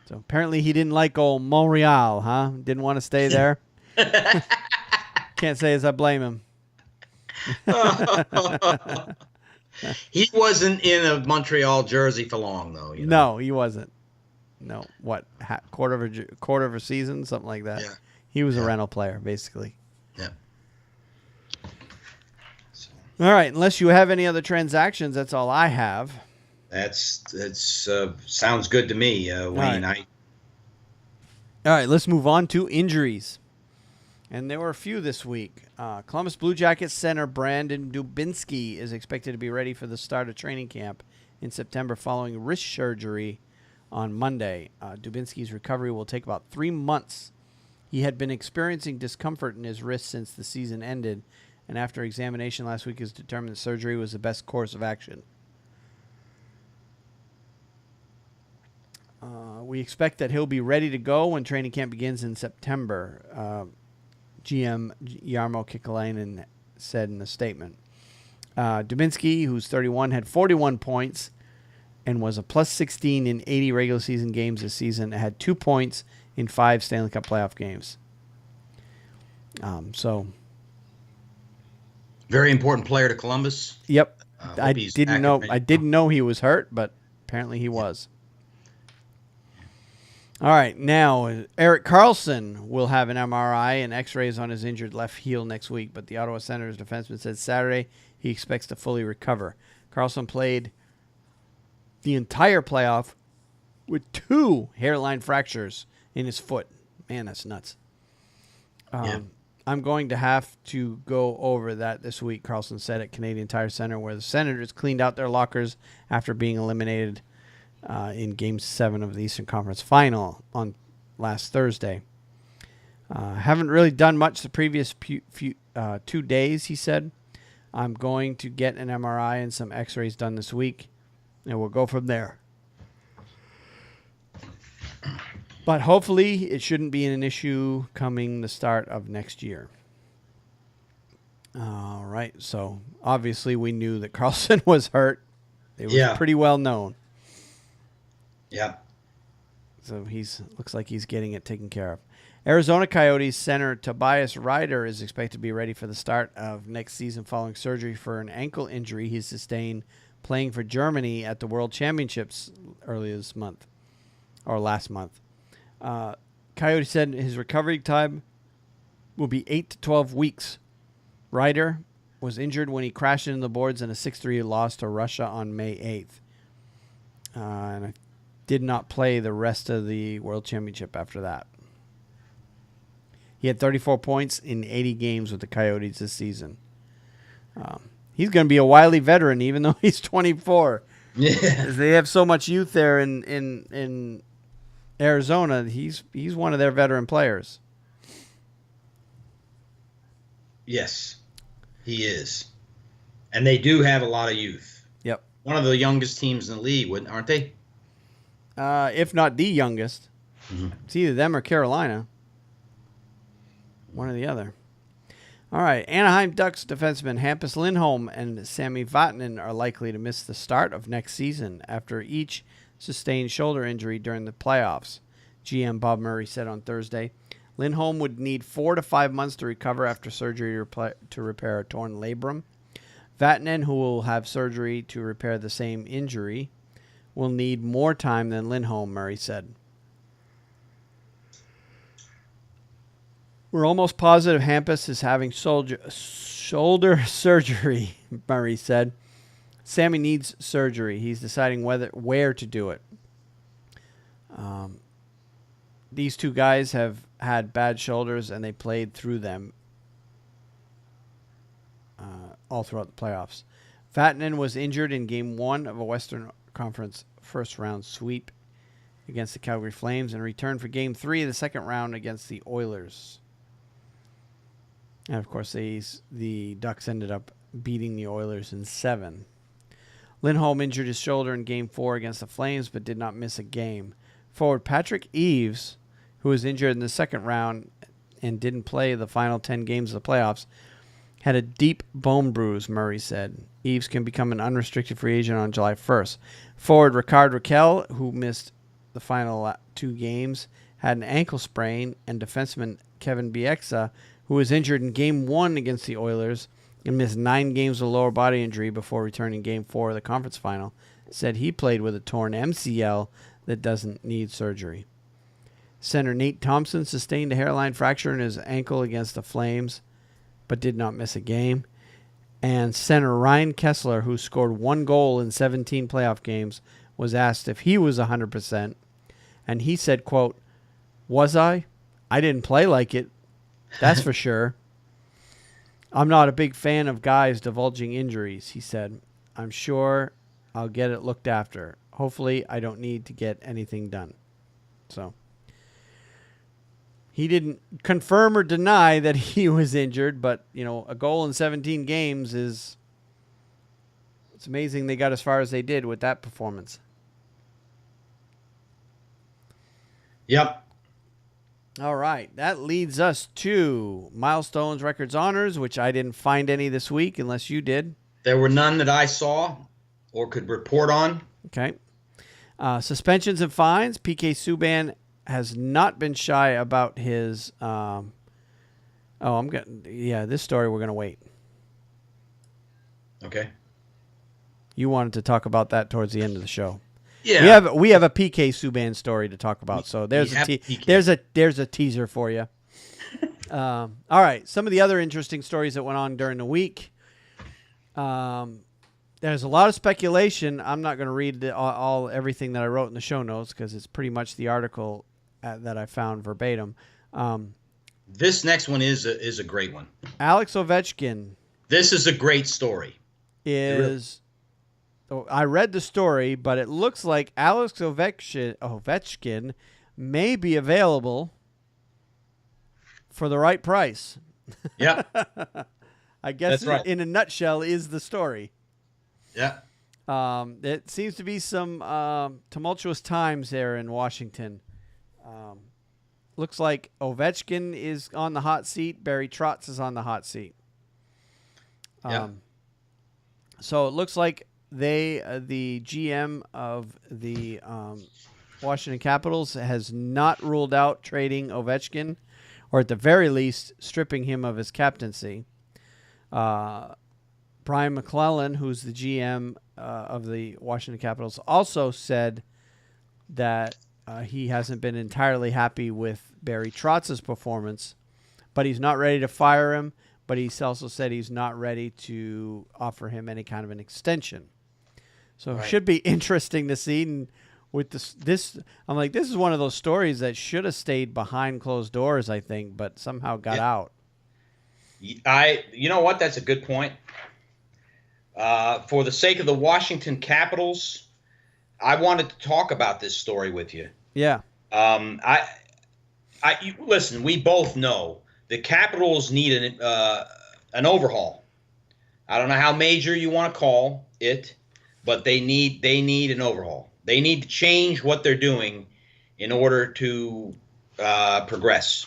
So apparently he didn't like old Montreal, huh? Didn't want to stay there. Can't say as I blame him. He wasn't in a Montreal jersey for long, though. No, he wasn't. No, what, quarter of a season, something like that. Yeah. He was a rental player, basically. Yeah. All right, unless you have any other transactions, that's all I have. That's sounds good to me, Wayne. All right, let's move on to injuries. And there were a few this week. Columbus Blue Jackets center Brandon Dubinsky is expected to be ready for the start of training camp in September following wrist surgery on Monday. Dubinsky's recovery will take about 3 months. He had been experiencing discomfort in his wrist since the season ended, and after examination last week, has determined the surgery was the best course of action. We expect that he'll be ready to go when training camp begins in September, GM Jarmo Kekalainen said in a statement. Dubinsky, who's 31, had 41 points and was a plus 16 in 80 regular season games this season. Had 2 points in 5 Stanley Cup playoff games. Very important player to Columbus. Yep. I didn't know he was hurt, but apparently he was. All right, now Erik Karlsson will have an MRI and X-rays on his injured left heel next week, but the Ottawa Senators defenseman said Saturday he expects to fully recover. Karlsson played the entire playoff with 2 hairline fractures in his foot. Man, that's nuts. I'm going to have to go over that this week, Karlsson said at Canadian Tire Center, where the Senators cleaned out their lockers after being eliminated in Game 7 of the Eastern Conference Final on last Thursday. Haven't really done much the previous 2 days, he said. I'm going to get an MRI and some X-rays done this week, and we'll go from there. But hopefully it shouldn't be an issue coming the start of next year. All right. So obviously we knew that Carlson was hurt. It was pretty well known. Yeah. So looks like he's getting it taken care of. Arizona Coyotes center Tobias Ryder is expected to be ready for the start of next season following surgery for an ankle injury he sustained playing for Germany at the World Championships earlier this month, or last month. Coyote said his recovery time will be 8 to 12 weeks. Ryder was injured when he crashed into the boards in a 6-3 loss to Russia on May 8th. And did not play the rest of the World Championship after that. He had 34 points in 80 games with the Coyotes this season. He's going to be a wily veteran, even though he's 24. Yeah. They have so much youth there in Arizona. He's one of their veteran players. Yes, he is. And they do have a lot of youth. Yep. One of the youngest teams in the league, aren't they? If not the youngest. Mm-hmm. It's either them or Carolina. One or the other. All right. Anaheim Ducks defensemen Hampus Lindholm and Sami Vatanen are likely to miss the start of next season after each sustained shoulder injury during the playoffs, GM Bob Murray said on Thursday. Lindholm would need 4 to 5 months to recover after surgery to repair a torn labrum. Vatanen, who will have surgery to repair the same injury, will need more time than Lindholm, Murray said. We're almost positive Hampus is having shoulder surgery, Murray said. Sammy needs surgery. He's deciding where to do it. These two guys have had bad shoulders, and they played through them all throughout the playoffs. Vatanen was injured in Game 1 of a Western Conference first-round sweep against the Calgary Flames and returned for Game 3 of the second round against the Oilers. And, of course, the Ducks ended up beating the Oilers in 7. Lindholm injured his shoulder in Game 4 against the Flames but did not miss a game. Forward Patrick Eaves, who was injured in the second round and didn't play the final 10 games of the playoffs, had a deep bone bruise, Murray said. Eaves can become an unrestricted free agent on July 1st. Forward Ricard Raquel, who missed the final 2 games, had an ankle sprain, and defenseman Kevin Bieksa, who was injured in Game 1 against the Oilers and missed 9 games with a lower body injury before returning Game 4 of the conference final, said he played with a torn MCL that doesn't need surgery. Center Nate Thompson sustained a hairline fracture in his ankle against the Flames, but did not miss a game. And center Ryan Kessler, who scored 1 goal in 17 playoff games, was asked if he was 100%. And he said, quote, "Was I? I didn't play like it. That's for sure. I'm not a big fan of guys divulging injuries," he said. "I'm sure I'll get it looked after. Hopefully I don't need to get anything done." So he didn't confirm or deny that he was injured, but, you know, a goal in 17 games it's amazing they got as far as they did with that performance. Yep. All right. That leads us to Milestones, Records, Honors, which I didn't find any this week unless you did. There were none that I saw or could report on. Okay. Suspensions and fines. PK Subban has not been shy about his this story we're going to wait. Okay. You wanted to talk about that towards the end of the show. Yeah. We have a PK Subban story to talk about. So there's a teaser for you. All right. Some of the other interesting stories that went on during the week. There's a lot of speculation. I'm not going to read everything that I wrote in the show notes because it's pretty much the article that I found verbatim. This next one is a great one. Alex Ovechkin. This is a great story. I read the story, but it looks like Alex Ovechkin may be available for the right price. Yeah. I guess that's right. In a nutshell is the story. Yeah. It seems to be some tumultuous times there in Washington. Looks like Ovechkin is on the hot seat. Barry Trotz is on the hot seat. So it looks like the GM of the Washington Capitals has not ruled out trading Ovechkin, or at the very least stripping him of his captaincy. Brian McClellan, who's the GM of the Washington Capitals, also said that he hasn't been entirely happy with Barry Trotz's performance, but he's not ready to fire him. But he's also said he's not ready to offer him any kind of an extension. So it should be interesting to see. And with this, I'm like, this is one of those stories that should have stayed behind closed doors, I think, but somehow got out. You know what? That's a good point. For the sake of the Washington Capitals, I wanted to talk about this story with you. Yeah. Listen, we both know the Capitals need an overhaul. I don't know how major you want to call it, but they need an overhaul. They need to change what they're doing in order to progress.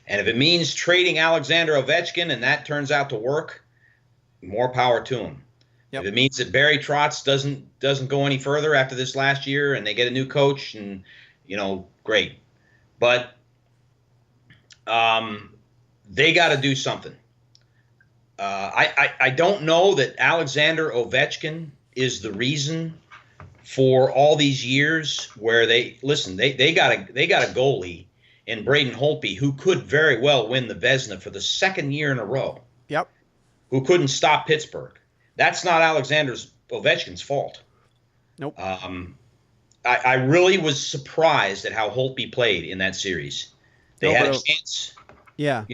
And if it means trading Alexander Ovechkin and that turns out to work, more power to him. Yep. If it means that Barry Trotz doesn't go any further after this last year and they get a new coach, and great. But they got to do something. I don't know that Alexander Ovechkin is the reason for all these years where they got a goalie in Braden Holtby who could very well win the Vezina for the second year in a row. Yep. Who couldn't stop Pittsburgh. That's not Alexander Ovechkin's fault. Nope. I really was surprised at how Holtby played in that series. They had a chance. Yeah.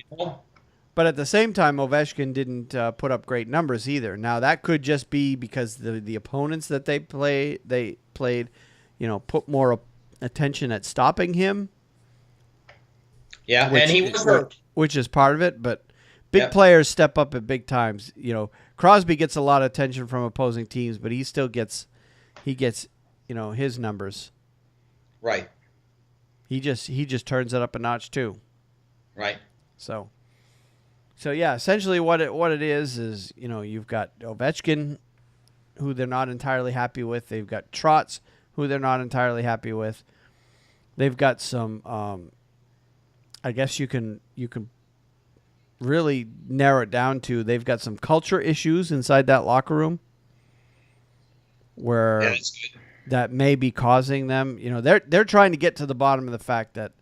But at the same time, Ovechkin didn't put up great numbers either. Now, that could just be because the opponents that they played, put more attention at stopping him. Yeah, and he was hurt. Which is part of it, but big players step up at big times. Crosby gets a lot of attention from opposing teams, but he still gets his numbers. Right. He just turns it up a notch too. Right. So yeah, essentially what it is you've got Ovechkin, who they're not entirely happy with. They've got Trotz, who they're not entirely happy with. They've got some I guess you can really narrow it down to they've got some culture issues inside that locker room where that may be causing them. They're trying to get to the bottom of the fact that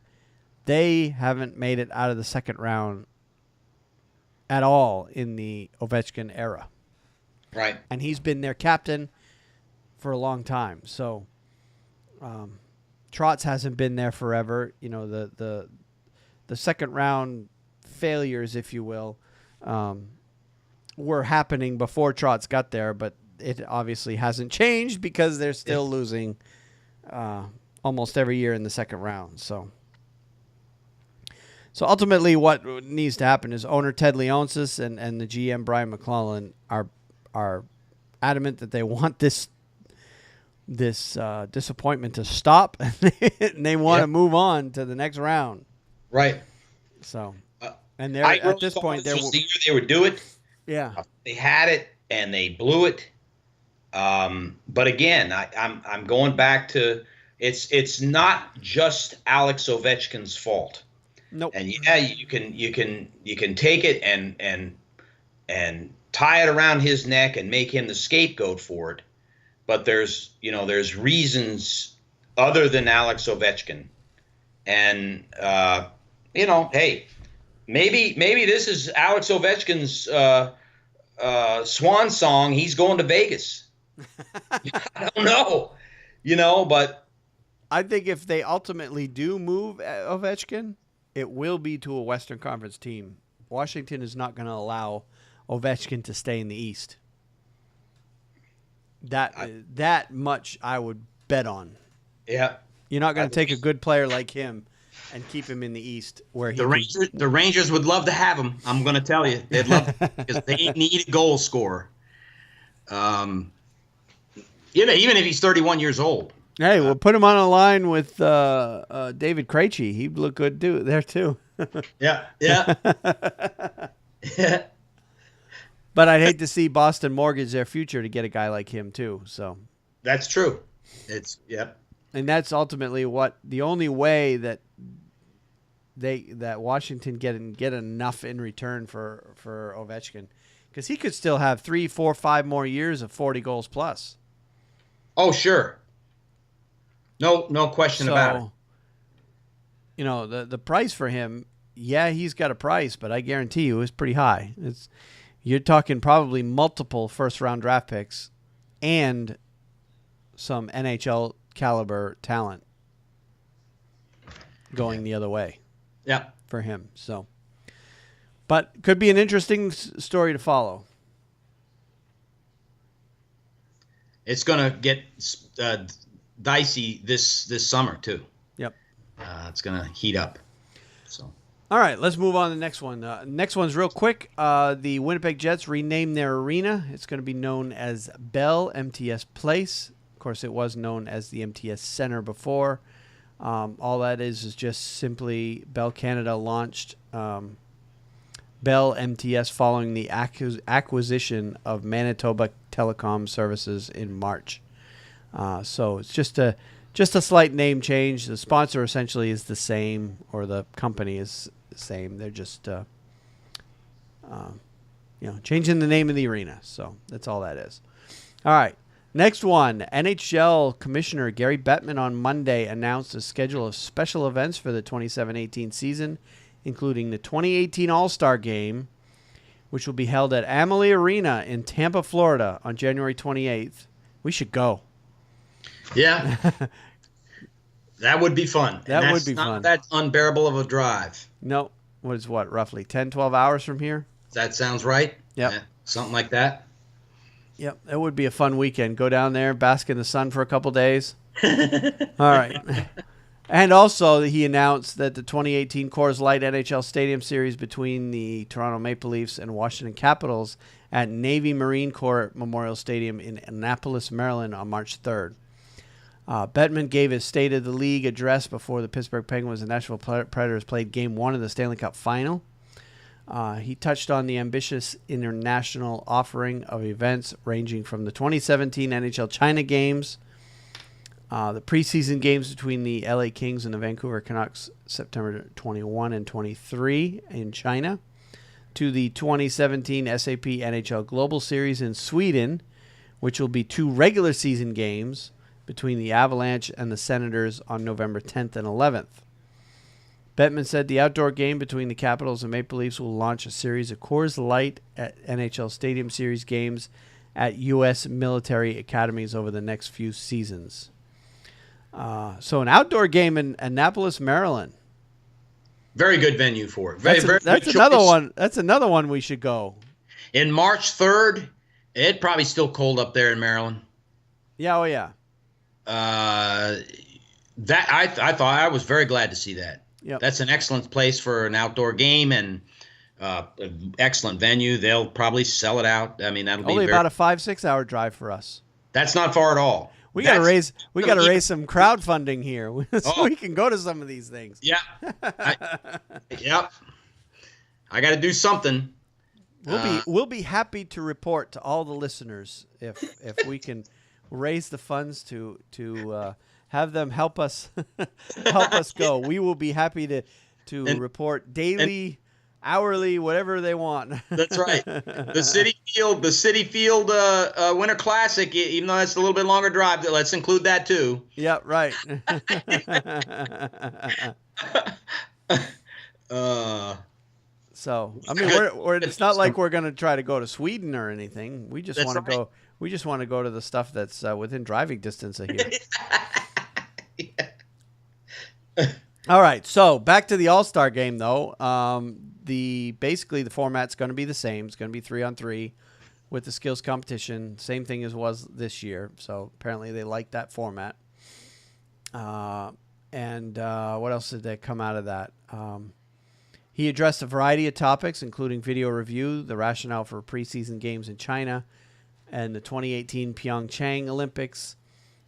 they haven't made it out of the second round at all in the Ovechkin era. Right. And he's been their captain for a long time. So Trotz hasn't been there forever. The second round failures, if you will, were happening before Trotz got there, but it obviously hasn't changed because they're still losing almost every year in the second round. So ultimately what needs to happen is owner Ted Leonsis and the GM Brian McClellan are adamant that they want this disappointment to stop, and they want to move on to the next round. Right. So, and they're at this point, the year they would do it. Yeah. They had it and they blew it. But again, I'm going back to it's not just Alex Ovechkin's fault. Nope. And yeah, you can take it and tie it around his neck and make him the scapegoat for it. But there's reasons other than Alex Ovechkin. And hey, maybe this is Alex Ovechkin's swan song. He's going to Vegas. I don't know, but I think if they ultimately do move Ovechkin, it will be to a Western Conference team. Washington is not going to allow Ovechkin to stay in the East. That much I would bet on. Yeah. You're not going to take a good player like him and keep him in the East where he the Rangers would love to have him. I'm going to tell you, they'd love because they need a goal scorer. Even if he's 31 years old. Hey, we'll put him on a line with David Krejci. He'd look good there too. Yeah, yeah. Yeah. But I'd hate to see Boston mortgage their future to get a guy like him too. So That's true. Yep. and that's ultimately the only way that Washington get enough in return for Ovechkin, because he could still have 3, 4, 5 more years of 40 goals plus. Oh, sure. No question about it. You know, the price for him, yeah, he's got a price, but I guarantee you it's pretty high. You're talking probably multiple first-round draft picks and some NHL caliber talent going the other way. Yeah. For him. So, but could be an interesting story to follow. It's going to get dicey this summer too. Yep. It's going to heat up. So. All right, let's move on to the next one. Next one's real quick. The Winnipeg Jets renamed their arena. It's going to be known as Bell MTS Place. Of course, it was known as the MTS Center before. All that is just simply Bell Canada launched Bell MTS following the acquisition of Manitoba Telecom Services in March. So it's just a slight name change. The sponsor essentially is the same, or the company is the same. They're just changing the name of the arena. So that's all that is. All right. Next one, NHL Commissioner Gary Bettman on Monday announced a schedule of special events for the 27-18 season, including the 2018 All-Star Game, which will be held at Amalie Arena in Tampa, Florida on January 28th. We should go. Yeah. That would be fun. That would be fun. That's unbearable of a drive. No. Roughly 10, 12 hours from here? That sounds right. Yep. Yeah, something like that. Yep, it would be a fun weekend. Go down there, bask in the sun for a couple days. All right. And also, he announced that the 2018 Coors Light NHL Stadium Series between the Toronto Maple Leafs and Washington Capitals at Navy Marine Corps Memorial Stadium in Annapolis, Maryland on March 3rd. Bettman gave his State of the League address before the Pittsburgh Penguins and Nashville Predators played Game 1 of the Stanley Cup Final. He touched on the ambitious international offering of events ranging from the 2017 NHL China Games, the preseason games between the LA Kings and the Vancouver Canucks September 21 and 23 in China, to the 2017 SAP NHL Global Series in Sweden, which will be 2 regular season games between the Avalanche and the Senators on November 10th and 11th. Bettman said the outdoor game between the Capitals and Maple Leafs will launch a series of Coors Light at NHL Stadium Series games at U.S. military academies over the next few seasons. So an outdoor game in Annapolis, Maryland. Very good venue for it. That's another one. That's another one we should go. In March 3rd, it's probably still cold up there in Maryland. Yeah, oh yeah. That I thought I was very glad to see that. Yep. That's an excellent place for an outdoor game and excellent venue. They'll probably sell it out. I mean, that'll be only about a 5-6 hour drive for us. That's not far at all. We got to raise some crowdfunding here so we can go to some of these things. Yeah. Yep. I got to do something. We'll be happy to report to all the listeners if we can raise the funds to have them help us go. We will be happy to report daily, hourly, whatever they want. That's right. The City Field Winter Classic, even though that's a little bit longer drive, let's include that too. Yeah, right. So, I mean, it's not like we're going to try to go to Sweden or anything. We just want to go. We just want to go to the stuff that's within driving distance of here. Yeah. All right, so back to the All-Star game, though. Basically the format's going to be the same. It's going to be 3-on-3 with the skills competition. Same thing as was this year. So apparently they like that format. And what else did they come out of that? He addressed a variety of topics, including video review, the rationale for preseason games in China, and the 2018 Pyeongchang Olympics,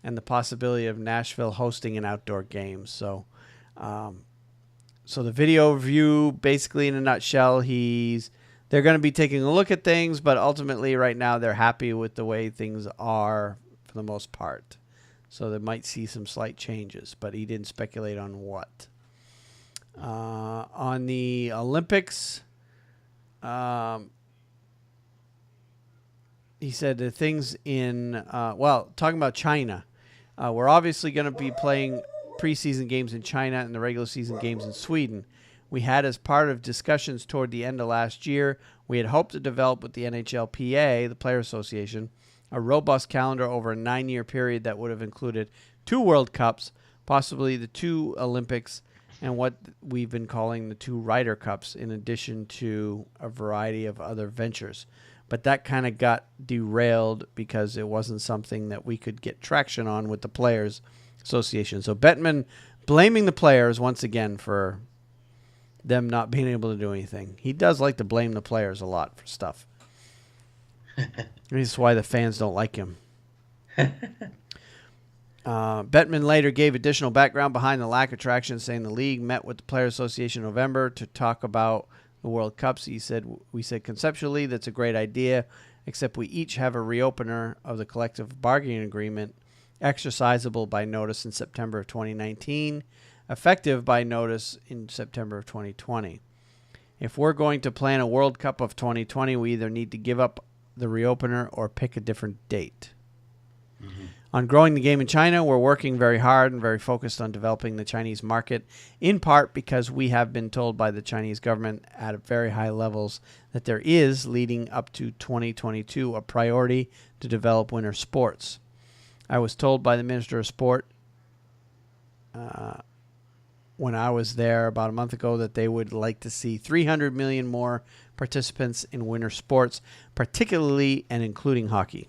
and the possibility of Nashville hosting an outdoor game. So the video review, basically in a nutshell, they're going to be taking a look at things, but ultimately right now they're happy with the way things are for the most part. So they might see some slight changes, but he didn't speculate on what. On the Olympics, he said the things in, talking about China, we're obviously going to be playing preseason games in China and the regular season games in Sweden. We had, as part of discussions toward the end of last year, we had hoped to develop with the NHLPA, the Player Association, a robust calendar over a 9-year period that would have included 2 World Cups, possibly the 2 Olympics, and what we've been calling the 2 Ryder Cups, in addition to a variety of other ventures. But that kind of got derailed because it wasn't something that we could get traction on with the Players Association. So Bettman blaming the players once again for them not being able to do anything. He does like to blame the players a lot for stuff. That's why the fans don't like him. Bettman later gave additional background behind the lack of traction, saying the league met with the Players Association in November to talk about the World Cups. He said, we said conceptually that's a great idea, except we each have a reopener of the collective bargaining agreement, exercisable by notice in September of 2019, effective by notice in September of 2020. If we're going to plan a World Cup of 2020, we either need to give up the reopener or pick a different date. Mm-hmm. On growing the game in China, we're working very hard and very focused on developing the Chinese market, in part because we have been told by the Chinese government at very high levels that there is, leading up to 2022, a priority to develop winter sports. I was told by the Minister of Sport when I was there about a month ago that they would like to see 300 million more participants in winter sports, particularly and including hockey.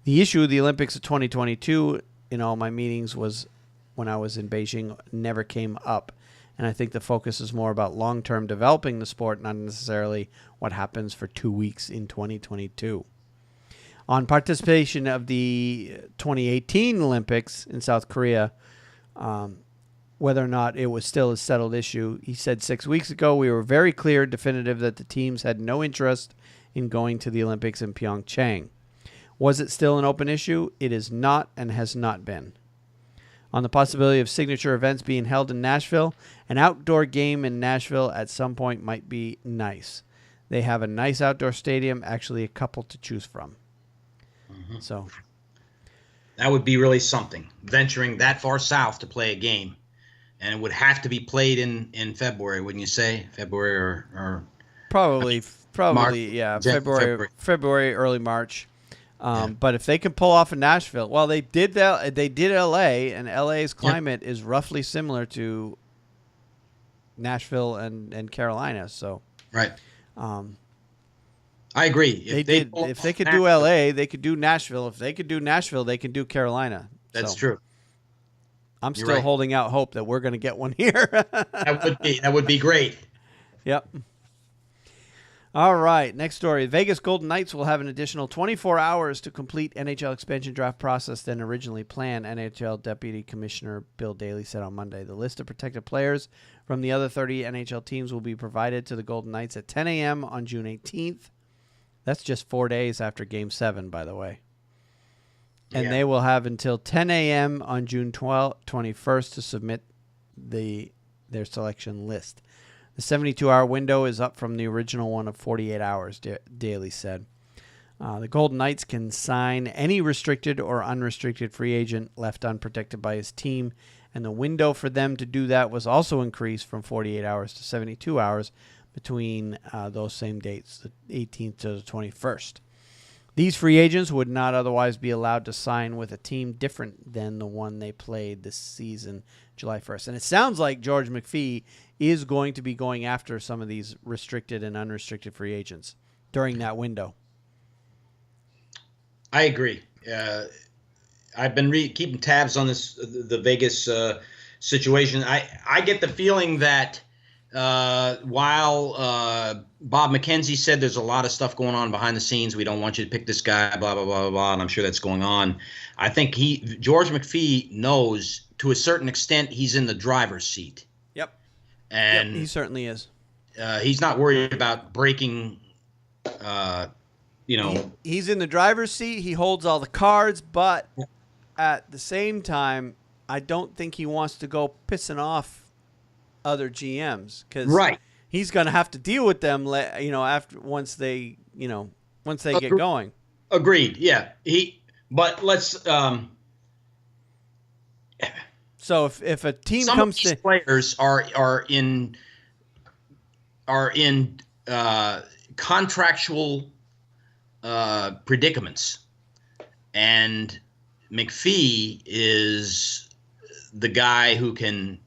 The issue of the Olympics of 2022 in all my meetings was, when I was in Beijing, never came up. And I think the focus is more about long-term developing the sport, not necessarily what happens for 2 weeks in 2022. On participation of the 2018 Olympics in South Korea, whether or not it was still a settled issue, he said 6 weeks ago, we were very clear, definitive, that the teams had no interest in going to the Olympics in Pyeongchang. Was it still an open issue? It is not and has not been. On the possibility of signature events being held in Nashville, an outdoor game in Nashville at some point might be nice. They have a nice outdoor stadium, actually a couple to choose from. Mm-hmm. So that would be really something, venturing that far south to play a game. And it would have to be played in February, wouldn't you say? February or Probably, March. Yeah, February, early March. But if they can pull off in Nashville, well, they did L.A., and L.A.'s climate is roughly similar to Nashville and Carolina. So right, I agree. If they could do L.A., they could do Nashville. If they could do Nashville, they could do Carolina. That's true. I'm still holding out hope that we're going to get one here. That would be great. Yep. All right, next story. Vegas Golden Knights will have an additional 24 hours to complete NHL expansion draft process than originally planned, NHL Deputy Commissioner Bill Daly said on Monday. The list of protected players from the other 30 NHL teams will be provided to the Golden Knights at 10 a.m. on June 18th. That's just 4 days after Game 7, by the way. And they will have until 10 a.m. on June 21st to submit their selection list. The 72-hour window is up from the original one of 48 hours, Daly said. The Golden Knights can sign any restricted or unrestricted free agent left unprotected by his team, and the window for them to do that was also increased from 48 hours to 72 hours between those same dates, the 18th to the 21st. These free agents would not otherwise be allowed to sign with a team different than the one they played this season, July 1st. And it sounds like George McPhee is going to be going after some of these restricted and unrestricted free agents during that window. I agree. I've been keeping tabs on the Vegas situation. I get the feeling that while Bob McKenzie said there's a lot of stuff going on behind the scenes, we don't want you to pick this guy, blah, blah, blah, blah, blah, and I'm sure that's going on. I think George McPhee knows to a certain extent he's in the driver's seat. Yep. And he certainly is. He's not worried about breaking, He's in the driver's seat. He holds all the cards, but at the same time, I don't think he wants to go pissing off other GMs because he's going to have to deal with them, once they get going. Agreed. Yeah. But let's. So if a team some comes of these to players are in contractual predicaments, and McPhee is the guy who can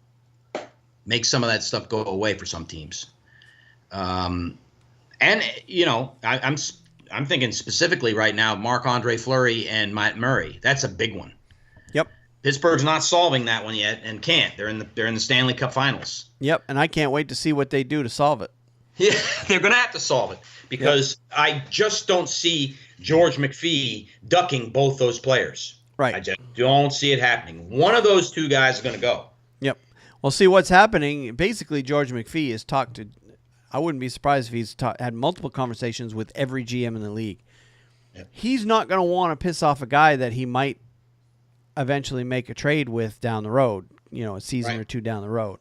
make some of that stuff go away for some teams. I'm thinking specifically right now, Marc-Andre Fleury and Matt Murray. That's a big one. Yep. Pittsburgh's not solving that one yet and can't. They're in the Stanley Cup Finals. Yep, and I can't wait to see what they do to solve it. Yeah, they're going to have to solve it because I just don't see George McPhee ducking both those players. Right. I just don't see it happening. One of those two guys is going to go. Yep. Well, see what's happening. Basically, George McPhee has talked to. I wouldn't be surprised if he's had multiple conversations with every GM in the league. Yep. He's not going to want to piss off a guy that he might eventually make a trade with down the road. A season or two down the road.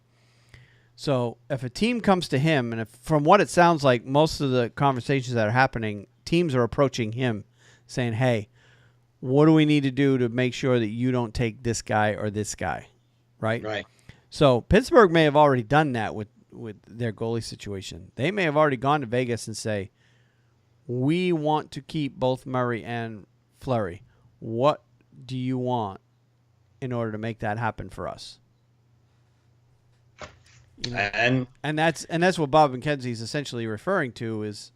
So if a team comes to him, and from what it sounds like, most of the conversations that are happening, teams are approaching him saying, hey, what do we need to do to make sure that you don't take this guy or this guy, right? Right. So Pittsburgh may have already done that with their goalie situation. They may have already gone to Vegas and say, we want to keep both Murray and Fleury. What do you want in order to make that happen for us? And that's what Bob McKenzie is essentially referring to is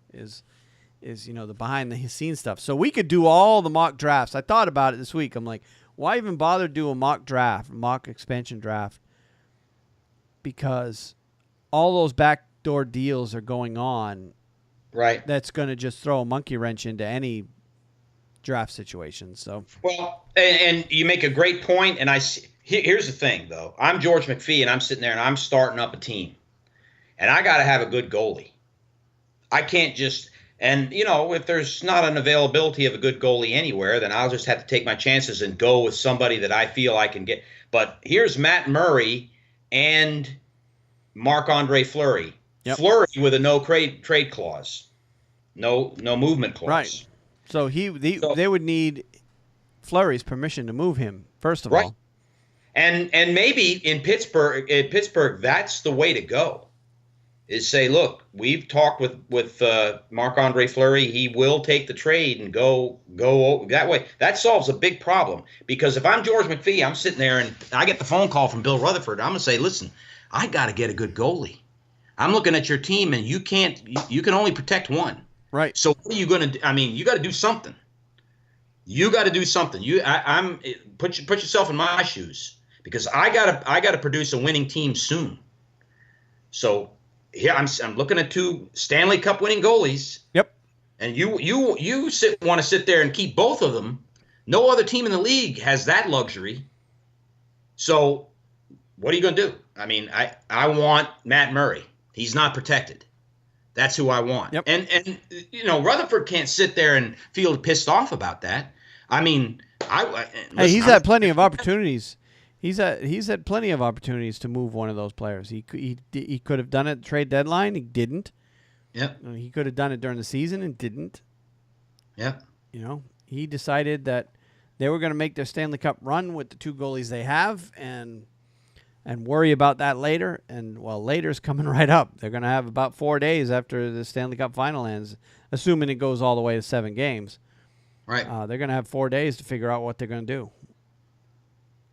the behind the scenes stuff. So we could do all the mock drafts. I thought about it this week. I'm like, why even bother do a mock expansion draft? Because all those backdoor deals are going on. Right. That's going to just throw a monkey wrench into any draft situation. So and you make a great point, and here's the thing though. I'm George McPhee and I'm sitting there and I'm starting up a team. And I got to have a good goalie. I can't just if there's not an availability of a good goalie anywhere, then I'll just have to take my chances and go with somebody that I feel I can get. But here's Matt Murray and Marc-Andre Fleury. Yep. Fleury with a no trade clause. No movement clause. Right. So they would need Fleury's permission to move him, first of all. And maybe in Pittsburgh, that's the way to go. Is say, look, we've talked with Marc-Andre Fleury. He will take the trade and go that way. That solves a big problem because if I'm George McPhee, I'm sitting there and I get the phone call from Bill Rutherford. I'm gonna say, listen, I got to get a good goalie. I'm looking at your team and you can only protect one. Right. So what are you gonna do? I mean, you got to do something. You got to do something. Put yourself in my shoes because I gotta produce a winning team soon. So. Here I'm looking at two Stanley Cup winning goalies. Yep. And you want to sit there and keep both of them. No other team in the league has that luxury. So what are you going to do? I mean, I want Matt Murray. He's not protected. That's who I want. Yep. And Rutherford can't sit there and feel pissed off about that. I mean, he's had plenty of opportunities. He's had plenty of opportunities to move one of those players. He could have done it at the trade deadline. He didn't. Yep. He could have done it during the season and didn't. Yep. He decided that they were going to make their Stanley Cup run with the two goalies they have and worry about that later. And, later's coming right up. They're going to have about 4 days after the Stanley Cup Final ends, assuming it goes all the way to 7 games. Right. They're going to have 4 days to figure out what they're going to do.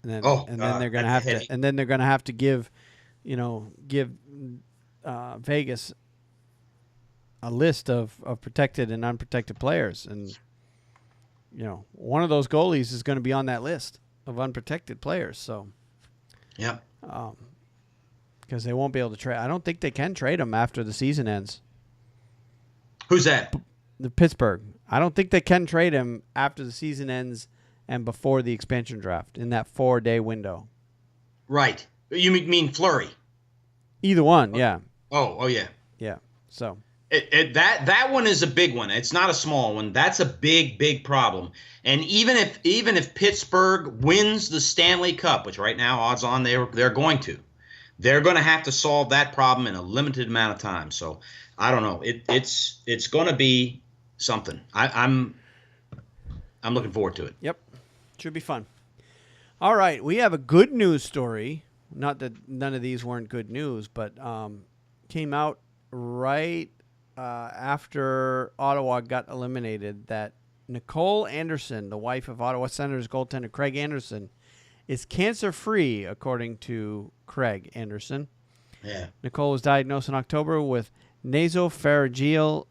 And then they're going to have to give Vegas a list of protected and unprotected players, and one of those goalies is going to be on that list of unprotected players. So, yeah, Because they won't be able to trade. I don't think they can trade him after the season ends. Who's that? The Pittsburgh. I don't think they can trade him after the season ends and before the expansion draft in that 4-day window. Right. You mean Fleury? Either one, yeah. Oh yeah. Yeah. So that one is a big one. It's not a small one. That's a big problem. And even if Pittsburgh wins the Stanley Cup, which right now odds on they're going to have to solve that problem in a limited amount of time. So I don't know. It's going to be something. I'm looking forward to it. Yep. Should be fun. All right, we have a good news story. Not that none of these weren't good news, but came out right after Ottawa got eliminated that Nicole Anderson, the wife of Ottawa Senators goaltender Craig Anderson, is cancer-free, according to Craig Anderson. Yeah. Nicole was diagnosed in October with nasopharyngeal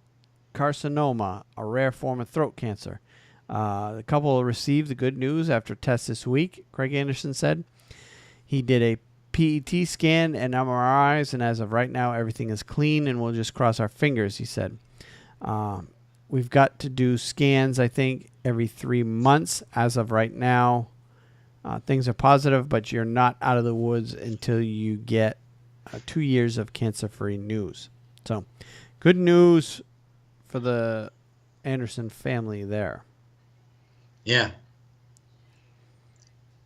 carcinoma, a rare form of throat cancer. The couple received the good news after tests this week, Craig Anderson said. He did a PET scan and MRIs, and as of right now, everything is clean, and we'll just cross our fingers, he said. We've got to do scans, I think, every 3 months. As of right now, things are positive, but you're not out of the woods until you get 2 years of cancer-free news. So, good news for the Anderson family there. Yeah.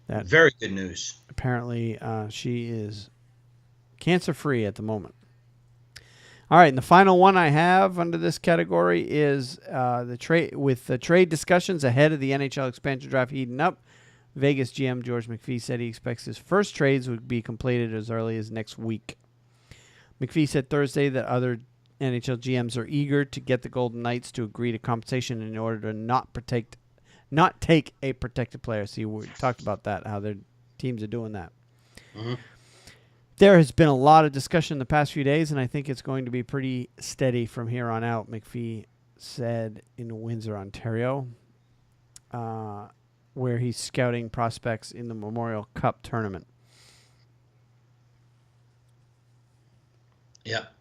That very good news. Apparently, she is cancer-free at the moment. All right, and the final one I have under this category is the trade discussions ahead of the NHL expansion draft heating up. Vegas GM George McPhee said he expects his first trades would be completed as early as next week. McPhee said Thursday that other NHL GMs are eager to get the Golden Knights to agree to compensation in order to not take a protected player. See, we talked about that, how their teams are doing that. Mm-hmm. There has been a lot of discussion in the past few days, and I think it's going to be pretty steady from here on out, McPhee said in Windsor, Ontario, where he's scouting prospects in the Memorial Cup tournament. Yep.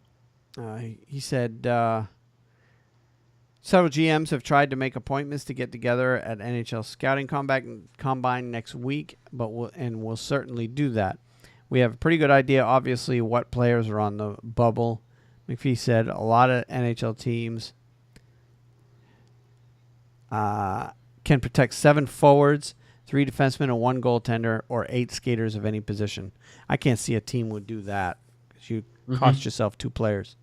He said several GMs have tried to make appointments to get together at NHL Scouting Combine next week, but we'll certainly do that. We have a pretty good idea, obviously, what players are on the bubble. McPhee said a lot of NHL teams can protect 7 forwards, 3 defensemen, and 1 goaltender, or 8 skaters of any position. I can't see a team would do that because you cost yourself 2 players.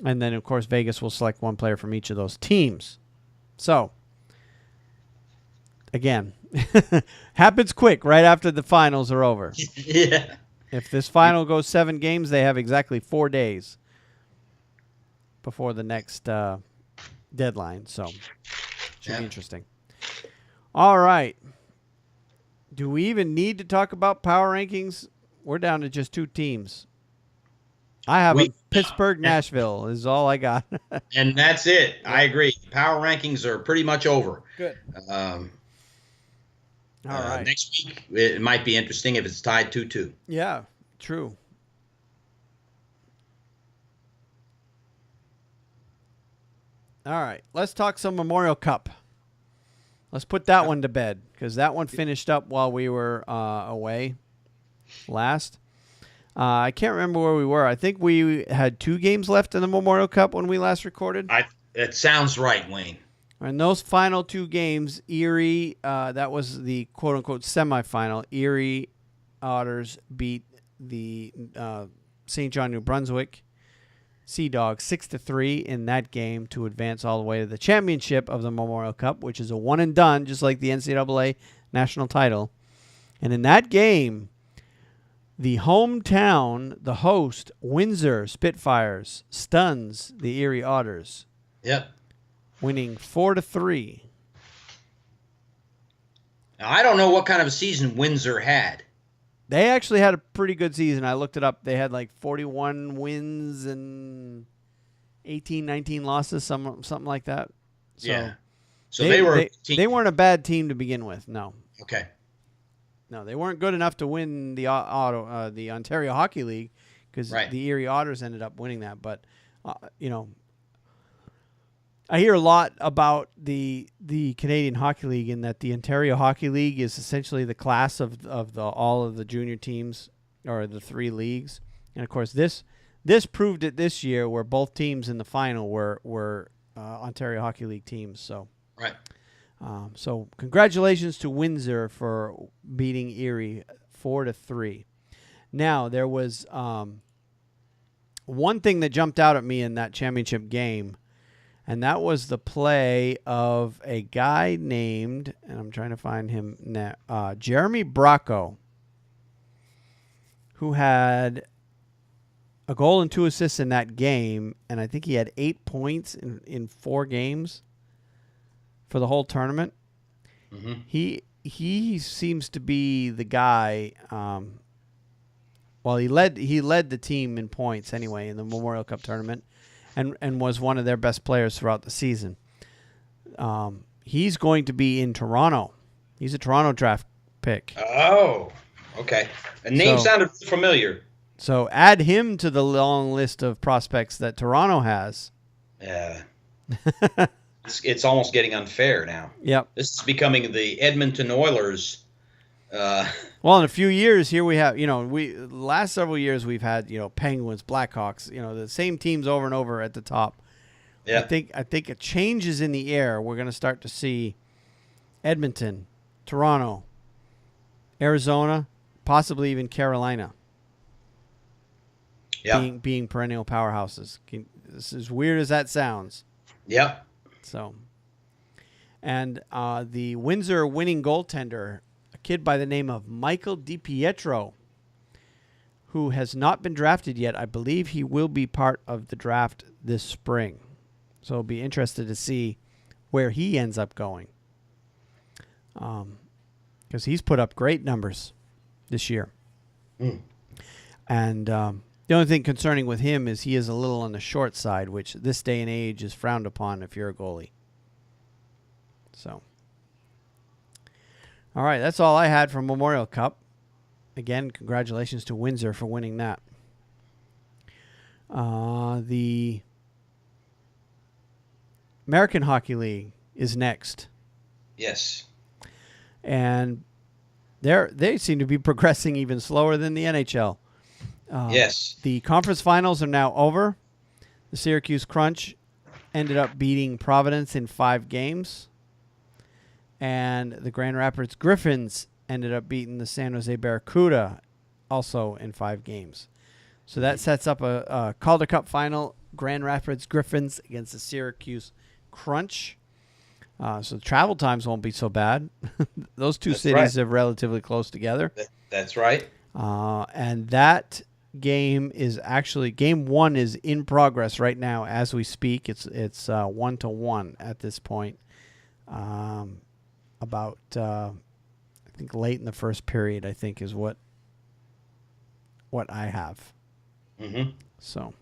And then, of course, Vegas will select 1 player from each of those teams. So, again, happens quick right after the finals are over. Yeah. If this final goes 7 games, they have exactly 4 days before the next deadline. So, should be interesting. All right. Do we even need to talk about power rankings? We're down to just 2 teams. I have Pittsburgh, Nashville is all I got. And that's it. I agree. Power rankings are pretty much over. Good. All right. Next week, it might be interesting if it's tied 2-2. Yeah, true. All right. Let's talk some Memorial Cup. Let's put that one to bed because that one finished up while we were away last. I can't remember where we were. I think we had 2 games left in the Memorial Cup when we last recorded. It sounds right, Wayne. And those final 2 games, Erie, that was the quote-unquote semifinal. Erie Otters beat the St. John, New Brunswick Sea Dogs 6-3 in that game to advance all the way to the championship of the Memorial Cup, which is a one and done, just like the NCAA national title. And in that game, the hometown, the host, Windsor Spitfires, stuns the Erie Otters. Yep. Winning 4-3. Now, I don't know what kind of a season Windsor had. They actually had a pretty good season. I looked it up. They had like 41 wins and 18, 19 losses, something like that. So yeah. So they weren't a bad team to begin with. No. Okay. No, they weren't good enough to win the Ontario Hockey League because the Erie Otters ended up winning that. But I hear a lot about the Canadian Hockey League in that the Ontario Hockey League is essentially the class of all of the junior teams or the 3 leagues. And of course this proved it this year, where both teams in the final were Ontario Hockey League teams. So so congratulations to Windsor for beating Erie 4-3. Now there was one thing that jumped out at me in that championship game. And that was the play of a guy named, and I'm trying to find him now, Jeremy Bracco, who had a goal and 2 assists in that game, and I think he had 8 points in 4 games for the whole tournament. Mm-hmm. He seems to be the guy. Well, he led the team in points anyway in the Memorial Cup tournament. And was one of their best players throughout the season. He's going to be in Toronto. He's a Toronto draft pick. Oh, okay. A name sounded familiar. So add him to the long list of prospects that Toronto has. Yeah. It's almost getting unfair now. Yep. This is becoming the Edmonton Oilers. Well, in a few years here we have, last several years we've had, Penguins, Blackhawks, the same teams over and over at the top. Yeah. I think a change is in the air. We're going to start to see Edmonton, Toronto, Arizona, possibly even Carolina. Yeah. Being perennial powerhouses. As weird as that sounds. Yep. So, and the Windsor winning goaltender, kid by the name of Michael DiPietro, who has not been drafted yet. I believe he will be part of the draft this spring. So I'll be interested to see where he ends up going. Because he's put up great numbers this year. Mm. And the only thing concerning with him is he is a little on the short side, which this day and age is frowned upon if you're a goalie. So... All right, that's all I had from Memorial Cup. Again, congratulations to Windsor for winning that. The American Hockey League is next. Yes. And they seem to be progressing even slower than the NHL. Yes. The conference finals are now over. The Syracuse Crunch ended up beating Providence in 5 games. And the Grand Rapids Griffins ended up beating the San Jose Barracuda also in 5 games. So that sets up a Calder Cup final, Grand Rapids Griffins against the Syracuse Crunch. So the travel times won't be so bad. Those two cities are relatively close together. That's right. And that game is actually, game 1 is in progress right now as we speak. It's 1-1 at this point. About I think late in the first period, I think is what I have. Mm-hmm. So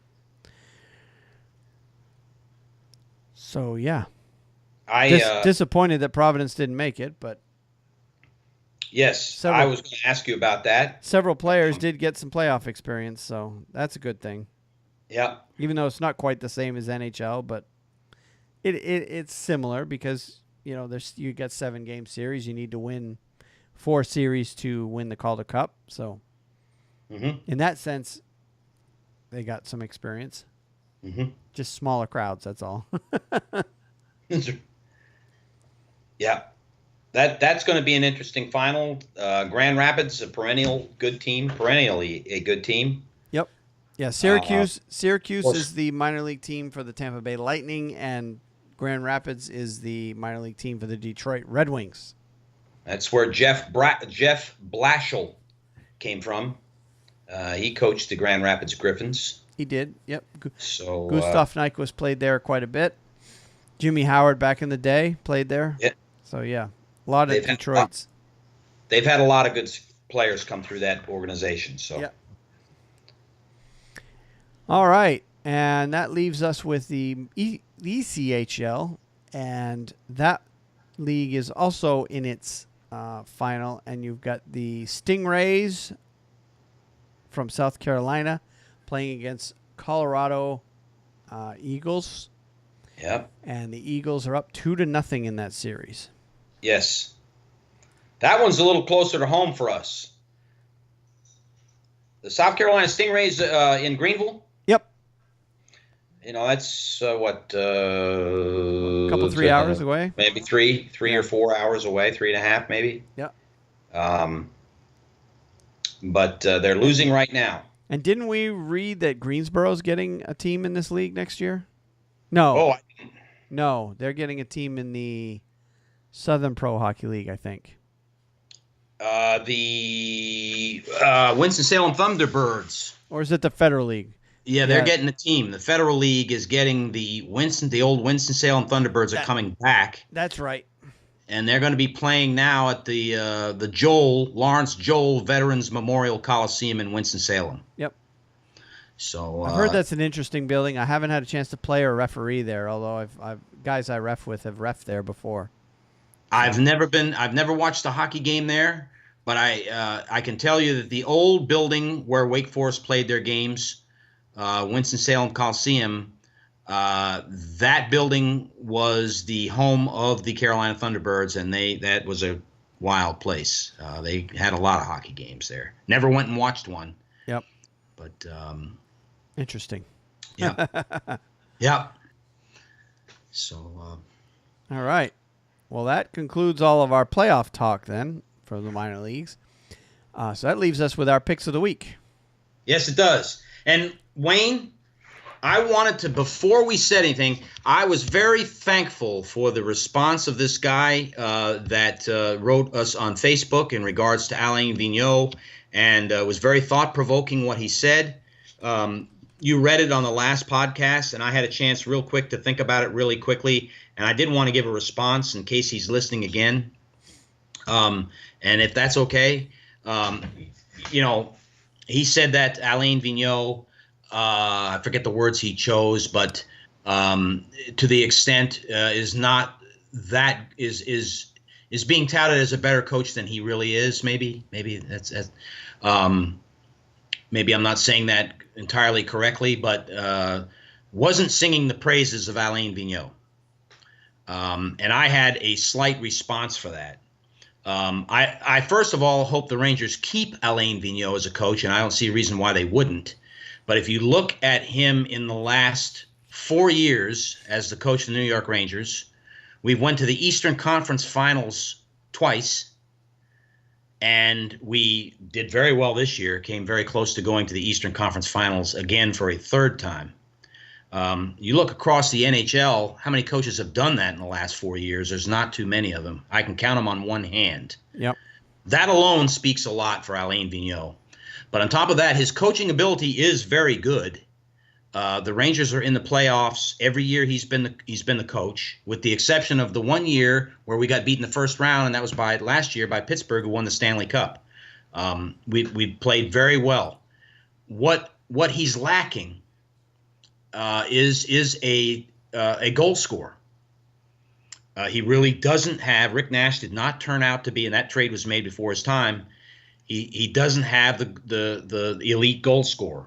yeah. I disappointed that Providence didn't make it, but yes, I was going to ask you about that. Several players did get some playoff experience, so that's a good thing. Yeah. Even though it's not quite the same as NHL, but it's similar because you got 7-game series. You need to win 4 series to win the Calder Cup. So, in that sense, they got some experience. Mm-hmm. Just smaller crowds. That's all. Yeah, that's going to be an interesting final. Grand Rapids, a perennially a good team. Yep. Yeah, Syracuse is the minor league team for the Tampa Bay Lightning, and Grand Rapids is the minor league team for the Detroit Red Wings. That's where Jeff Blashill came from. He coached the Grand Rapids Griffins. He did, yep. So Gustav Nyquist played there quite a bit. Jimmy Howard back in the day played there. Yeah. So, yeah, a lot of Detroits. They've had a lot of good players come through that organization. So. Yeah. All right, and that leaves us with the ECHL, and that league is also in its final, and you've got the Stingrays from South Carolina playing against Colorado Eagles. Yep. And the Eagles are up 2-0 in that series. Yes. That one's a little closer to home for us. The South Carolina Stingrays in Greenville? Yep. That's a couple 3 hours away. Maybe three or 4 hours away, 3.5 maybe. Yep. But they're losing right now. And didn't we read that Greensboro's getting a team in this league next year? No. Oh, no, they're getting a team in the Southern Pro Hockey League, I think. The Winston-Salem Thunderbirds. Or is it the Federal League? Yeah, they're getting a team. The Federal League is getting the old Winston-Salem Thunderbirds are coming back. That's right. And they're going to be playing now at the Lawrence Joel Veterans Memorial Coliseum in Winston-Salem. Yep. So I've heard that's an interesting building. I haven't had a chance to play or referee there, although I've guys I ref with have ref there before. I've never watched a hockey game there, but I can tell you that the old building where Wake Forest played their games, Winston-Salem Coliseum, that building was the home of the Carolina Thunderbirds, and that was a wild place. They had a lot of hockey games there. Never went and watched one. Yep. But interesting. Yeah. Yeah. So all right. Well, that concludes all of our playoff talk then for the minor leagues. So that leaves us with our picks of the week. Yes, it does. And Wayne, I wanted to, before we said anything, I was very thankful for the response of this guy that wrote us on Facebook in regards to Alain Vigneault, and was very thought-provoking what he said. You read it on the last podcast, and I had a chance real quick to think about it really quickly, and I didn't want to give a response in case he's listening again. And if that's okay, he said that Alain Vigneault, I forget the words he chose, but to the extent is being touted as a better coach than he really is. Maybe that's maybe I'm not saying that entirely correctly, but wasn't singing the praises of Alain Vigneault. And I had a slight response for that. I first of all hope the Rangers keep Alain Vigneault as a coach, and I don't see a reason why they wouldn't. But if you look at him in the last 4 years as the coach of the New York Rangers, we've went to the Eastern Conference Finals twice, and we did very well this year, came very close to going to the Eastern Conference Finals again for a third time. You look across the NHL, how many coaches have done that in the last 4 years? There's not too many of them. I can count them on one hand. Yep. That alone speaks a lot for Alain Vigneault. But on top of that, his coaching ability is very good. The Rangers are in the playoffs every year. He's been the coach, with the exception of the 1 year where we got beaten in the first round, and that was last year by Pittsburgh, who won the Stanley Cup. We played very well. What he's lacking is a goal scorer. He really doesn't have. Rick Nash did not turn out to be, and that trade was made before his time. He doesn't have the elite goal scorer.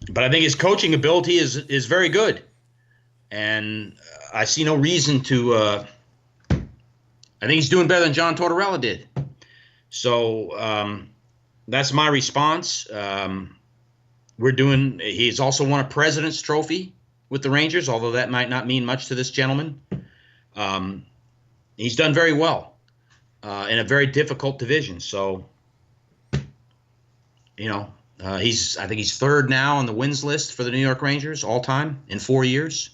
But I think his coaching ability is very good, and I see no reason to. I think he's doing better than John Tortorella did. So that's my response. He's also won a President's Trophy with the Rangers, although that might not mean much to this gentleman. He's done very well in a very difficult division. So, I think he's third now on the wins list for the New York Rangers all time in 4 years.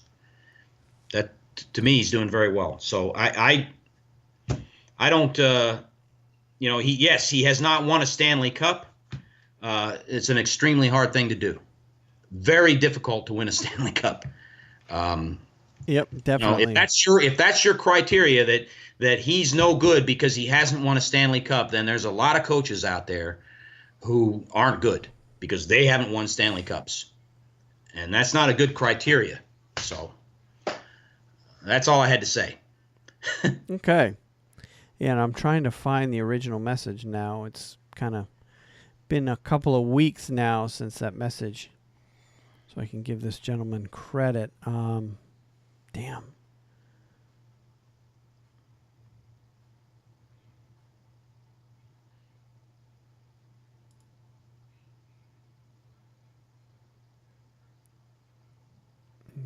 That, to me, he's doing very well. So I don't. He has not won a Stanley Cup. It's an extremely hard thing to do. Very difficult to win a Stanley Cup. Yep, definitely. If that's your criteria that he's no good because he hasn't won a Stanley Cup, then there's a lot of coaches out there who aren't good because they haven't won Stanley Cups, and that's not a good criteria. So that's all I had to say. Okay. Yeah, and I'm trying to find the original message now. It's kind of been a couple of weeks now since that message, so I can give this gentleman credit. Damn.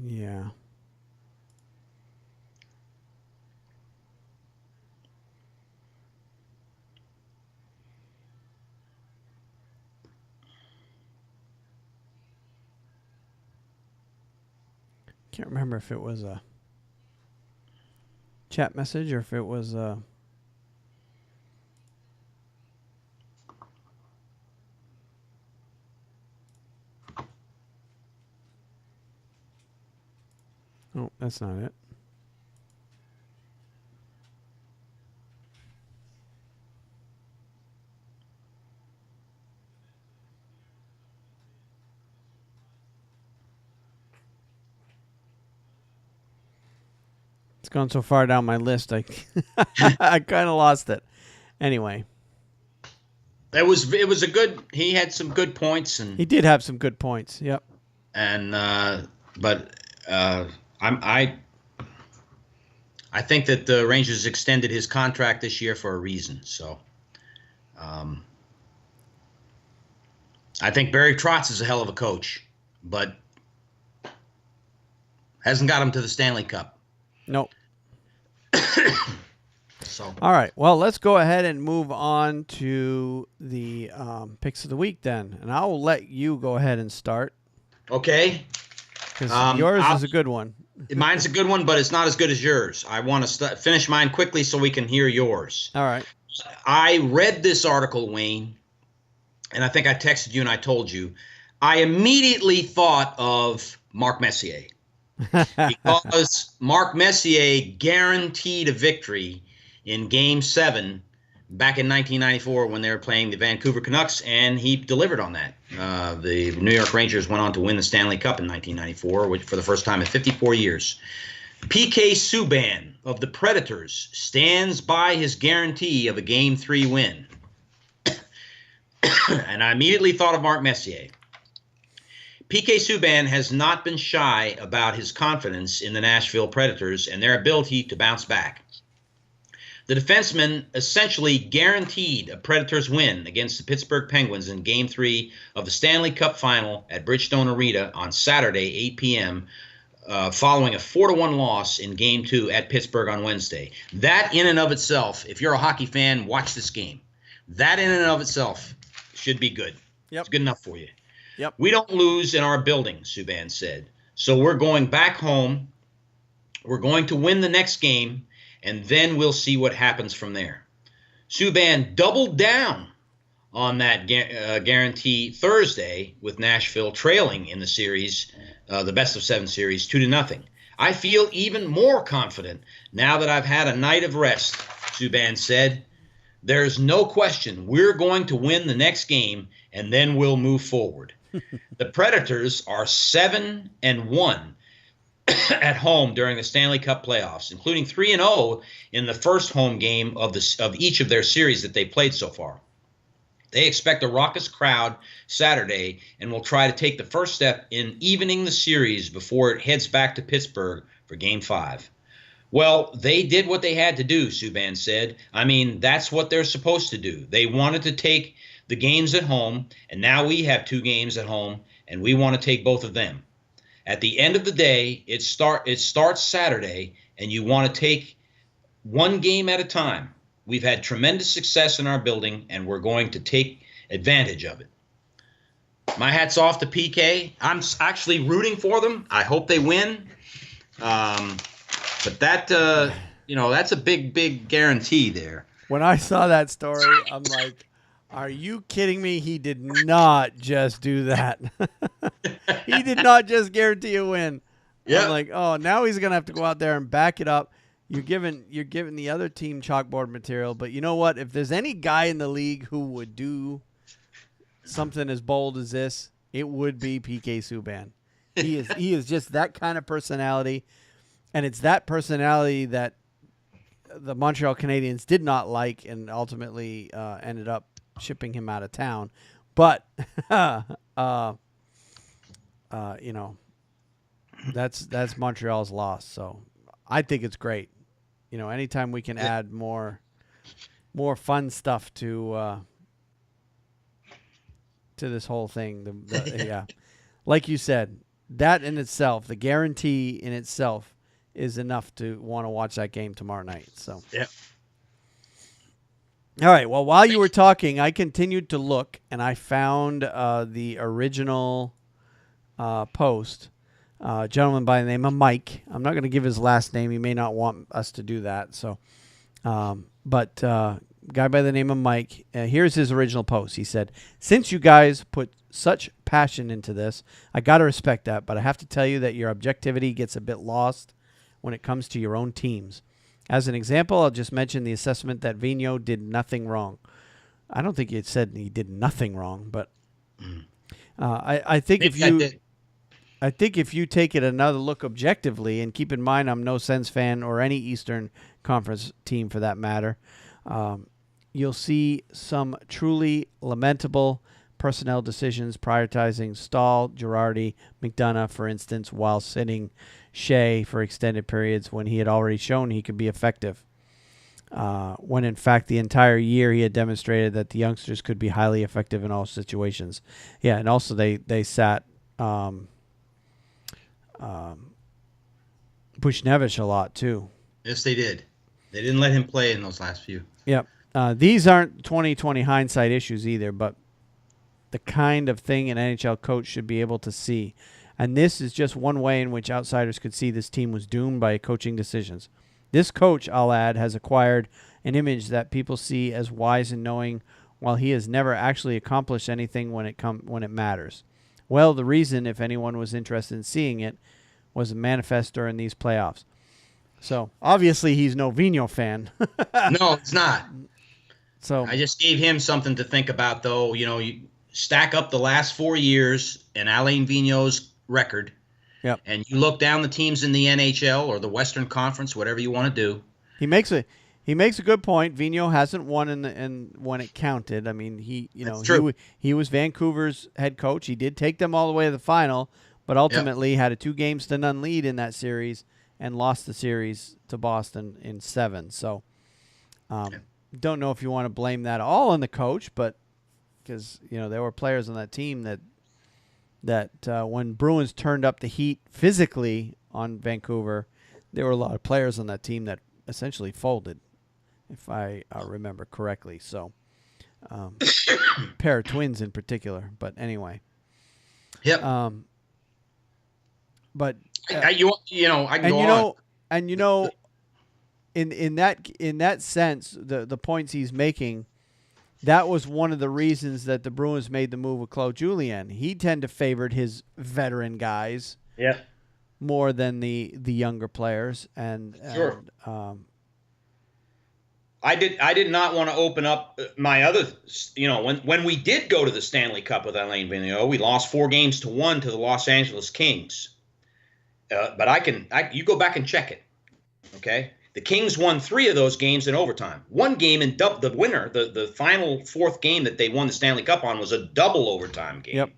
Yeah. Can't remember if it was a chat message or if it was a... Oh, that's not it. It's gone so far down my list, I I kind of lost it. Anyway, It was a good. He had some good points, and he did have some good points. Yep. But I think that the Rangers extended his contract this year for a reason. So, I think Barry Trotz is a hell of a coach, but hasn't got him to the Stanley Cup. Nope. So, All right. Well, let's go ahead and move on to the picks of the week then, and I'll let you go ahead and start okay. because yours is a good one. Mine's a good one, but it's not as good as yours. I want to finish mine quickly so we can hear yours. All right. I read this article, Wayne, and I think I texted you and I told you. I immediately thought of Mark Messier because Mark Messier guaranteed a victory in Game 7 back in 1994 when they were playing the Vancouver Canucks, and he delivered on that. The New York Rangers went on to win the Stanley Cup in 1994, which for the first time in 54 years. PK Subban of the Predators stands by his guarantee of a Game 3 win. And I immediately thought of Mark Messier. PK Subban has not been shy about his confidence in the Nashville Predators and their ability to bounce back. The defenseman essentially guaranteed a Predators win against the Pittsburgh Penguins in Game 3 of the Stanley Cup Final at Bridgestone Arena on Saturday, 8 p.m., following a 4-1 loss in Game 2 at Pittsburgh on Wednesday. That in and of itself, if you're a hockey fan, watch this game. That in and of itself should be good. Yep. It's good enough for you. Yep. We don't lose in our building, Subban said. So we're going back home. We're going to win the next game, and then we'll see what happens from there. Subban doubled down on that guarantee Thursday with Nashville trailing in the series, the best-of-7 series, 2-0. I feel even more confident now that I've had a night of rest, Subban said. There's no question we're going to win the next game, and then we'll move forward. The Predators are 7-1 at home during the Stanley Cup playoffs, including 3-0 in the first home game of each of their series that they played so far. They expect a raucous crowd Saturday and will try to take the first step in evening the series before it heads back to Pittsburgh for Game 5. Well, they did what they had to do, Subban said. I mean, that's what they're supposed to do. They wanted to take the games at home, and now we have 2 games at home, and we want to take both of them. At the end of the day, it starts Saturday, and you want to take one game at a time. We've had tremendous success in our building, and we're going to take advantage of it. My hat's off to PK. I'm actually rooting for them. I hope they win. But that, that's a big, big guarantee there. When I saw that story, I'm like, are you kidding me? He did not just do that. He did not just guarantee a win. Yeah. I'm like, oh, now he's going to have to go out there and back it up. You're giving the other team chalkboard material, but you know what? If there's any guy in the league who would do something as bold as this, it would be PK Subban. He is just that kind of personality, and it's that personality that the Montreal Canadiens did not like and ultimately ended up shipping him out of town. But you know, that's Montreal's loss. So I think it's great. You know, anytime we can add more fun stuff to this whole thing, yeah, like you said, that in itself, the guarantee in itself, is enough to want to watch that game tomorrow night. So yeah. All right. Well, while you were talking, I continued to look, and I found the original post. A gentleman by the name of Mike. I'm not going to give his last name. He may not want us to do that. So, but guy by the name of Mike. Here's his original post. He said, "Since you guys put such passion into this, I got to respect that. But I have to tell you that your objectivity gets a bit lost when it comes to your own teams. As an example, I'll just mention the assessment that Vigneault did nothing wrong." I don't think it said he did nothing wrong, but I think I think if you take it another look objectively, and keep in mind I'm no Sens fan or any Eastern Conference team for that matter, you'll see some truly lamentable personnel decisions prioritizing Stahl, Girardi, McDonough, for instance, while sitting Shea for extended periods when he had already shown he could be effective. When in fact the entire year he had demonstrated that the youngsters could be highly effective in all situations. Yeah, and also they sat Bushnevich a lot too. Yes, they did. They didn't let him play in those last few. Yep. These aren't 20/20 hindsight issues either, but the kind of thing an NHL coach should be able to see. And this is just one way in which outsiders could see this team was doomed by coaching decisions. This coach, I'll add, has acquired an image that people see as wise and knowing, while he has never actually accomplished anything when it matters. Well, the reason, if anyone was interested in seeing it, was manifest during these playoffs. So obviously he's no Vigneault fan. No, it's not. So I just gave him something to think about, though. You know, you stack up the last 4 years in Alain Vigneault's record, yep, and you look down the teams in the NHL or the Western Conference, whatever you want to do. He makes a good point. Vigneault hasn't won in when it counted. I mean, he was Vancouver's head coach. He did take them all the way to the final, but ultimately had a 2-0 lead in that series and lost the series to Boston in 7. So, don't know if you want to blame that all on the coach, but because there were players on that team that when Bruins turned up the heat physically on Vancouver, there were a lot of players on that team that essentially folded, if I remember correctly. So, pair of twins in particular. But anyway. Yep. But I can go on. In that sense, the points he's making, that was one of the reasons that the Bruins made the move with Claude Julien. He tended to favored his veteran guys, more than the younger players, and sure. I did not want to open up my other. When we did go to the Stanley Cup with Alain Vigneault, we lost 4-1 to the Los Angeles Kings. But you go back and check it. Okay. The Kings won 3 of those games in overtime. One game in the winner, the final 4th game that they won the Stanley Cup on, was a double overtime game. Yep.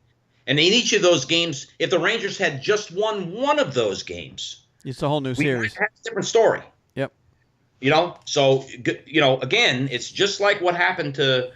And in each of those games, if the Rangers had just won one of those games, it's a whole new series. We have a different story. Yep. So again, it's just like what happened to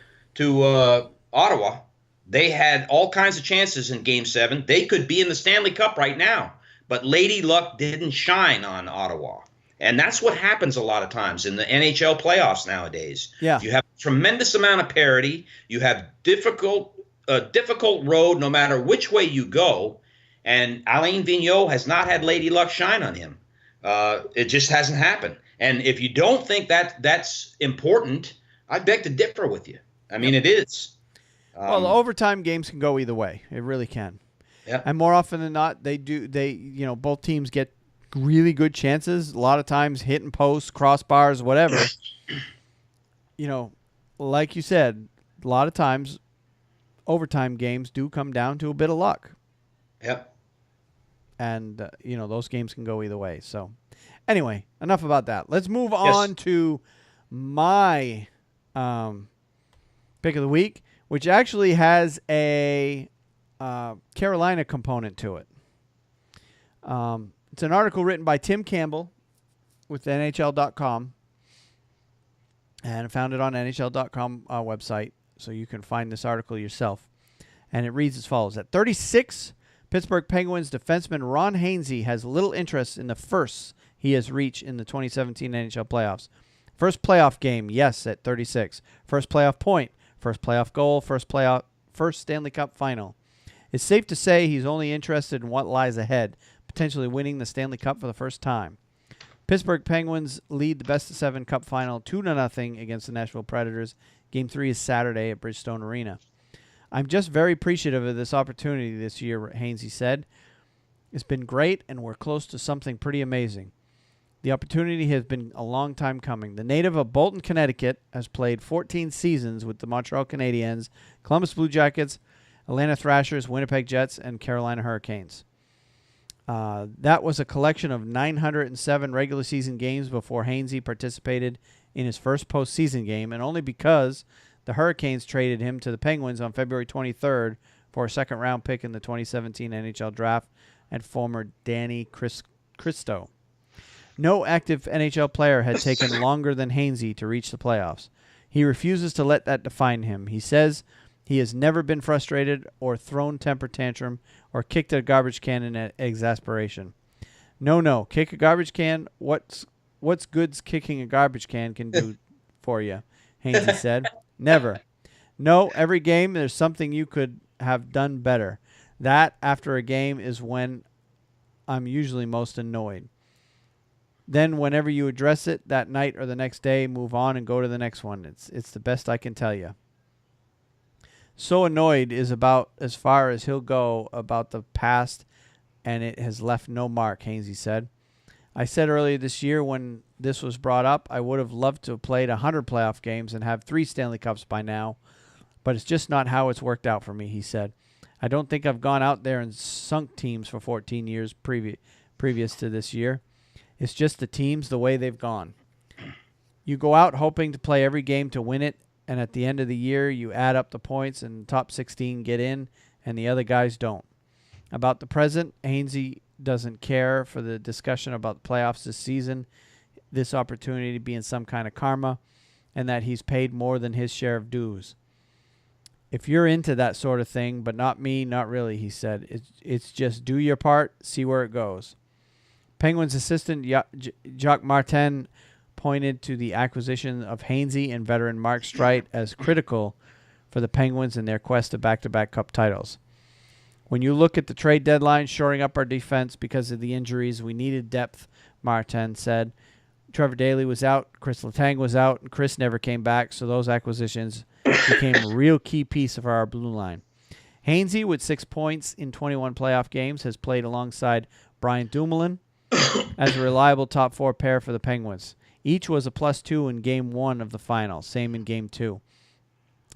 Ottawa. They had all kinds of chances in Game 7. They could be in the Stanley Cup right now, but Lady Luck didn't shine on Ottawa. And that's what happens a lot of times in the NHL playoffs nowadays. Yeah. You have a tremendous amount of parity. You have difficult road no matter which way you go. And Alain Vigneault has not had Lady Luck shine on him. It just hasn't happened. And if you don't think that's important, I beg to differ with you. I mean, it is. Well, the overtime games can go either way. It really can. Yeah. And more often than not, both teams get really good chances. A lot of times hitting posts, crossbars, whatever. Like you said, a lot of times overtime games do come down to a bit of luck. Yep. And, those games can go either way. So, Anyway, enough about that. Let's move on to my pick of the week, which actually has a Carolina component to it. It's an article written by Tim Campbell with NHL.com, and I found it on NHL.com website, so you can find this article yourself. And it reads as follows. At 36, Pittsburgh Penguins defenseman Ron Hainsey has little interest in the firsts he has reached in the 2017 NHL playoffs. First playoff game, yes, at 36. First playoff point, first playoff goal, first Stanley Cup final. It's safe to say he's only interested in what lies ahead, potentially winning the Stanley Cup for the first time. Pittsburgh Penguins lead the best-of-7 Cup final 2-0 against the Nashville Predators. Game 3 is Saturday at Bridgestone Arena. I'm just very appreciative of this opportunity this year, Hainsey said. It's been great, and we're close to something pretty amazing. The opportunity has been a long time coming. The native of Bolton, Connecticut, has played 14 seasons with the Montreal Canadiens, Columbus Blue Jackets, Atlanta Thrashers, Winnipeg Jets, and Carolina Hurricanes. That was a collection of 907 regular season games before Hainsey participated in his first postseason game, and only because the Hurricanes traded him to the Penguins on February 23rd for a second-round pick in the 2017 NHL Draft and former Danny Cristo. No active NHL player had taken longer than Hainsey to reach the playoffs. He refuses to let that define him. He says he has never been frustrated or thrown temper tantrum or kicked a garbage can in exasperation. No. Kick a garbage can. What's good's kicking a garbage can do for you, Hainsey said. Never. No, every game there's something you could have done better. That, after a game, is when I'm usually most annoyed. Then whenever you address it that night or the next day, move on and go to the next one. It's the best I can tell you. So annoyed is about as far as he'll go about the past, and it has left no mark, Hainsey said. I said earlier this year when this was brought up, I would have loved to have played 100 playoff games and have 3 Stanley Cups by now, but it's just not how it's worked out for me, he said. I don't think I've gone out there and sunk teams for 14 years previous to this year. It's just the teams the way they've gone. You go out hoping to play every game to win it, and at the end of the year, you add up the points and the top 16 get in, and the other guys don't. About the present, Hainsey doesn't care for the discussion about the playoffs this season, this opportunity being some kind of karma, and that he's paid more than his share of dues. If you're into that sort of thing, but not me, not really, he said. It's just do your part, see where it goes. Penguins assistant Jacques Martin pointed to the acquisition of Hainsey and veteran Mark Streit as critical for the Penguins in their quest to back-to-back Cup titles. When you look at the trade deadline, shoring up our defense because of the injuries, we needed depth, Martin said. Trevor Daley was out, Chris Letang was out, and Chris never came back, so those acquisitions became a real key piece of our blue line. Hainsey, with 6 points in 21 playoff games, has played alongside Brian Dumoulin as a reliable top 4 pair for the Penguins. Each was a +2 in Game 1 of the final, same in Game 2.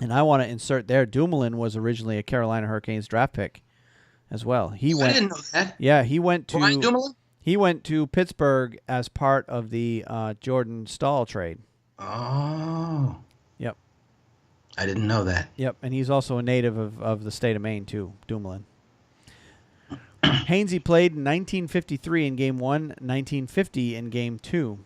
And I want to insert there, Dumoulin was originally a Carolina Hurricanes draft pick as well. I didn't know that. Yeah, he went to Brian Dumoulin? He went to Pittsburgh as part of the Jordan Stahl trade. Oh. Yep. I didn't know that. Yep, and he's also a native of the state of Maine too, Dumoulin. Hainsey played in 1953 in Game 1, 1950 in Game 2.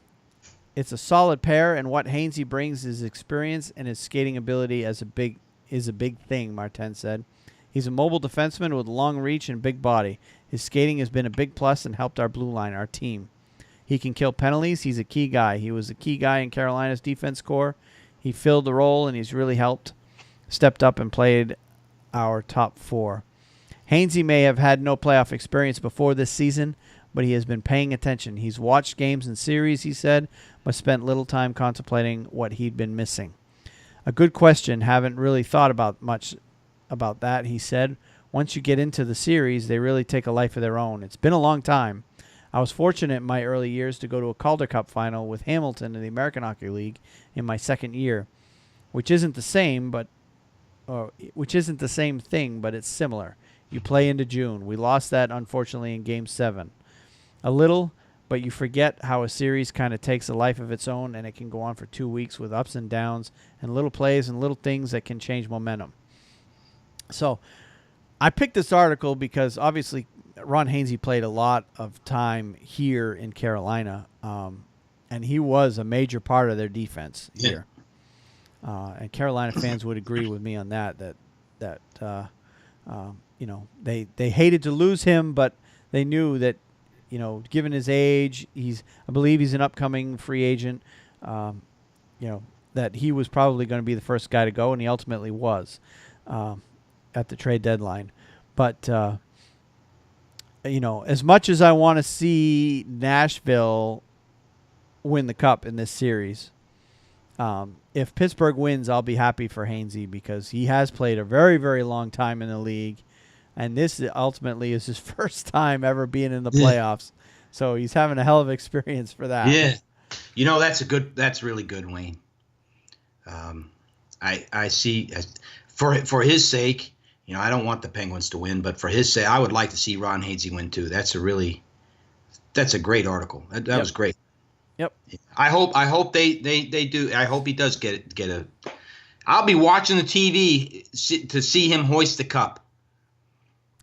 It's a solid pair, and what Hainsey brings is experience and his skating ability is a big thing, Martin said. He's a mobile defenseman with long reach and big body. His skating has been a big plus and helped our blue line, our team. He can kill penalties. He's a key guy. He was a key guy in Carolina's defense corps. He filled the role, and he's really stepped up and played our top 4. Hainsey may have had no playoff experience before this season, but he has been paying attention. He's watched games and series, he said, but spent little time contemplating what he'd been missing. A good question. Haven't really thought about much about that, he said. Once you get into the series, they really take a life of their own. It's been a long time. I was fortunate in my early years to go to a Calder Cup final with Hamilton in the American Hockey League in my second year, which isn't the same thing, but it's similar. You play into June. We lost that, unfortunately, in Game 7. A little, but you forget how a series kind of takes a life of its own, and it can go on for 2 weeks with ups and downs and little plays and little things that can change momentum. So I picked this article because obviously Ron Hainsey played a lot of time here in Carolina, and he was a major part of their defense here. And Carolina fans would agree with me on that you know, they hated to lose him, but they knew that, you know, given his age, I believe he's an upcoming free agent, you know, that he was probably going to be the first guy to go, and he ultimately was at the trade deadline. But, you know, as much as I want to see Nashville win the cup in this series, if Pittsburgh wins, I'll be happy for Hainsey because he has played a very, very long time in the league, and this ultimately is his first time ever being in the playoffs. So he's having a hell of an experience for that. Yeah. You know, that's really good, Wayne. I see for his sake, you know, I don't want the Penguins to win, but for his sake, I would like to see Ron Hainsey win too. That's a great article. That was great. Yep. I hope they do. I hope he does get a. I'll be watching the TV to see him hoist the cup.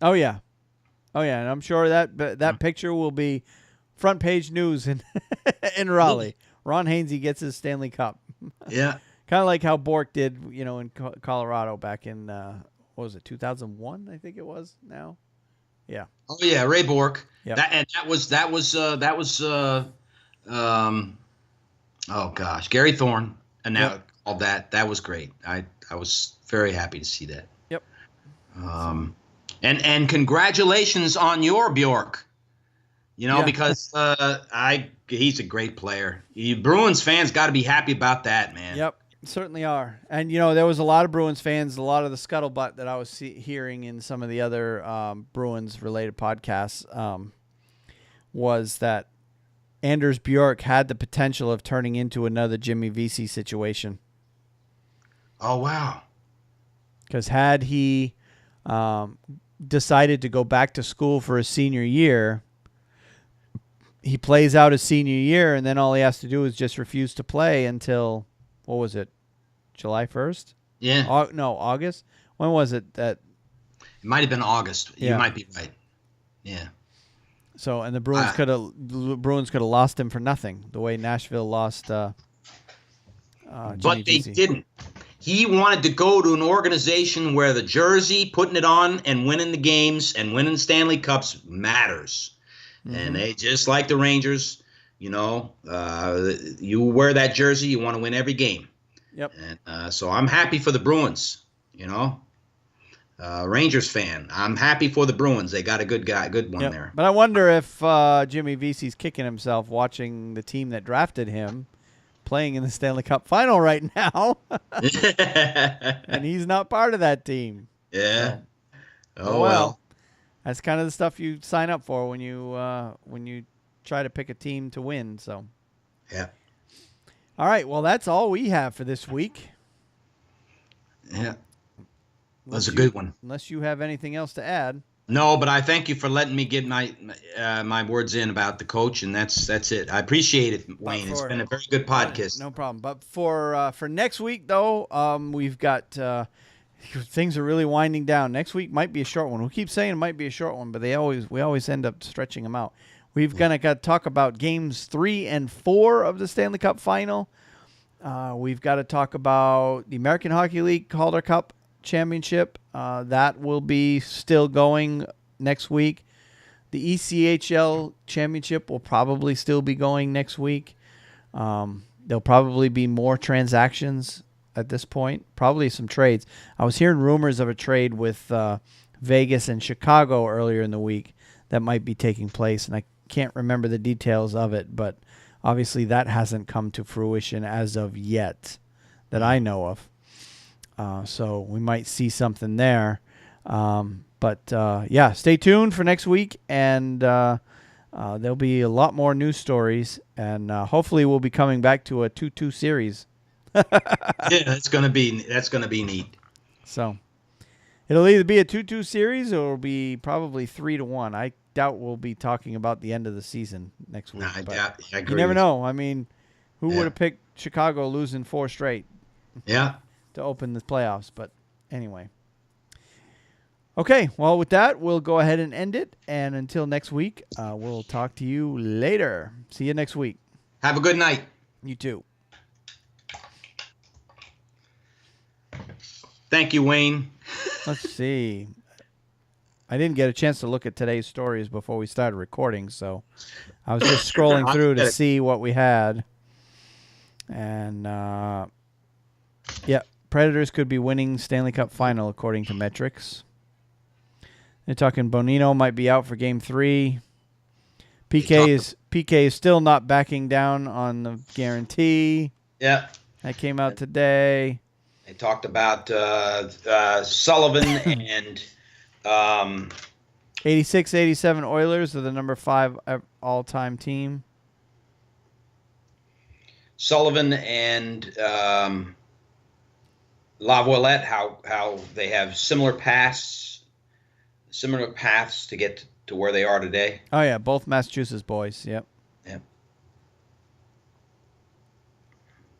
Oh yeah, and I'm sure that picture will be front page news in in Raleigh. Ron Hainsey gets his Stanley Cup. Yeah. Kind of like how Bork did, you know, in Colorado back in what was it, 2001? I think it was. Now, yeah. Oh yeah, Ray Bork. Yep. That was. Oh gosh, Gary Thorne, and now all that was great. I was very happy to see that. Yep. And congratulations on your Bjork. You know, because he's a great player. You Bruins fans got to be happy about that, man. Yep, certainly are. And you know, there was a lot of Bruins fans. A lot of the scuttlebutt that I was hearing in some of the other Bruins related podcasts was that Anders Bjork had the potential of turning into another Jimmy Vesey situation. Oh, wow. Because had he decided to go back to school for his senior year, he plays out his senior year, and then all he has to do is just refuse to play until, what was it, July 1st? Yeah. No, August? When was it that? It might have been August. Yeah. You might be right. Yeah. So, and the Bruins could have lost him for nothing, the way Nashville lost Jimmy But they Vesey. didn't. He wanted to go to an organization where the jersey, putting it on and winning the games and winning Stanley Cups matters. Mm-hmm. And they, just like the Rangers, you know, you wear that jersey, you want to win every game. Yep. And so I'm happy for the Bruins, you know. Rangers fan, I'm happy for the Bruins. They got a good one there. But I wonder if Jimmy Vesey's kicking himself watching the team that drafted him playing in the Stanley Cup Final right now, and he's not part of that team. Yeah. So, oh well. That's kind of the stuff you sign up for when you try to pick a team to win. So. Yeah. All right. Well, that's all we have for this week. Yeah. That's a good one. Unless you have anything else to add. No, but I thank you for letting me get my words in about the coach, and that's it. I appreciate it, Wayne. It's been a very good podcast. No problem. But for next week, though, we've got things are really winding down. Next week might be a short one. We keep saying it might be a short one, but we always end up stretching them out. We've got to talk about games 3 and 4 of the Stanley Cup Final. We've got to talk about the American Hockey League Calder Cup Championship. That will be still going next week. The ECHL Championship will probably still be going next week. There'll probably be more transactions at this point, probably some trades. I was hearing rumors of a trade with Vegas and Chicago earlier in the week that might be taking place, and I can't remember the details of it, but obviously that hasn't come to fruition as of yet that I know of. So we might see something there. But stay tuned for next week, and there'll be a lot more news stories, and hopefully we'll be coming back to a 2-2 series. Yeah, that's gonna be neat. So It'll either be a 2-2 series or it'll be probably 3-1. I doubt we'll be talking about the end of the season next week. No, I agree. You never with know. I mean, who Yeah. would have picked Chicago losing 4 straight you. Yeah. to open the playoffs? But anyway. Okay, well, with that, we'll go ahead and end it. And until next week, we'll talk to you later. See you next week. Have a good night. You too. Thank you, Wayne. Let's see. I didn't get a chance to look at today's stories before we started recording, so I was just scrolling through to see what we had. And, yeah, Predators could be winning Stanley Cup Final, according to metrics. They're talking Bonino might be out for Game 3. PK is still not backing down on the guarantee. Yeah. That came out today. They talked about Sullivan and 86-87 Oilers are the number 5 all-time team. Sullivan and Laviolette, how they have similar paths to get to where they are today. Oh, yeah, both Massachusetts boys. Yep. Yep.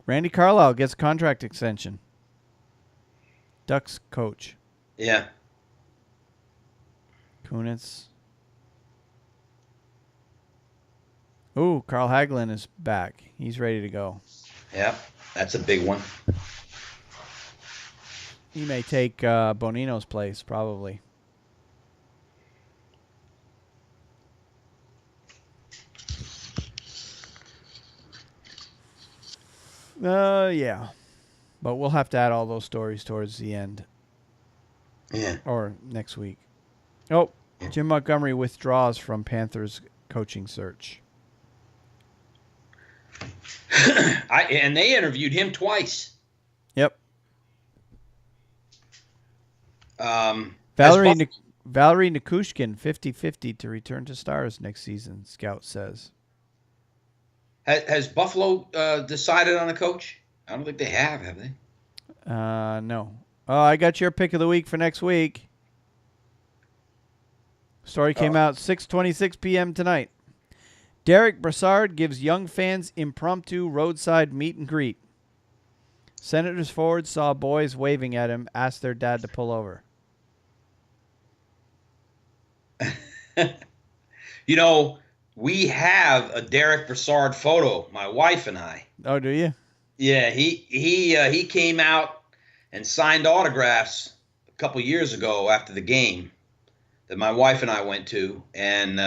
Randy Carlyle gets a contract extension. Ducks coach. Yeah. Kunitz. Ooh, Carl Hagelin is back. He's ready to go. Yep. That's a big one. He may take Bonino's place, probably. Yeah. But we'll have to add all those stories towards the end. Yeah. Or next week. Oh, Jim Montgomery withdraws from Panthers coaching search. And they interviewed him twice. Yep. Valerie Valerie Nikushkin, 50-50 to return to Stars next season, Scout says. Has Buffalo decided on a coach? I don't think they have they? No. Oh, I got your pick of the week for next week. Story came out 6:26 p.m. tonight. Derek Brassard gives young fans impromptu roadside meet and greet. Senators forward saw boys waving at him, asked their dad to pull over. You know, we have a Derek Brassard photo, my wife and I. Oh, do you? Yeah, he came out and signed autographs a couple years ago after the game that my wife and I went to, and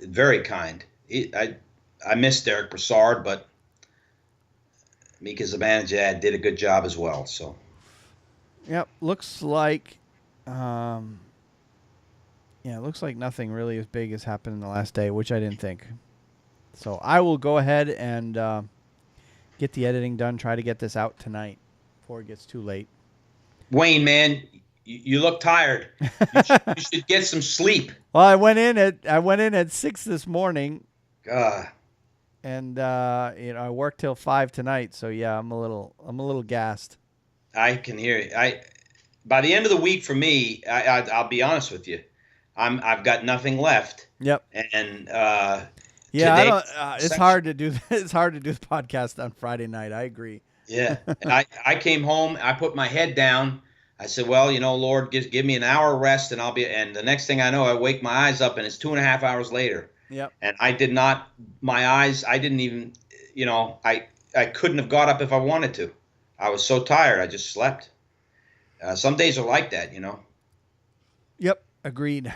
very kind. I miss Derek Brassard, but Mika Zibanejad did a good job as well. So, yep, looks like, it looks like nothing really as big has happened in the last day, which I didn't think. So I will go ahead and get the editing done. Try to get this out tonight before it gets too late. Wayne, man, you look tired. You should get some sleep. Well, I went in at 6 this morning. And I worked till 5 tonight, so yeah, I'm a little gassed. I can hear you. By the end of the week for me, I'll be honest with you, I've got nothing left. Yep. And yeah, today, it's hard to do. It's hard to do the podcast on Friday night. I agree. Yeah, and I came home. I put my head down. I said, well, Lord, give me an hour rest, and I'll be. And the next thing I know, I wake my eyes up, and it's 2.5 hours later. Yep. And I did not. My eyes. I didn't even. I couldn't have got up if I wanted to. I was so tired. I just slept. Some days are like that. Yep. Agreed.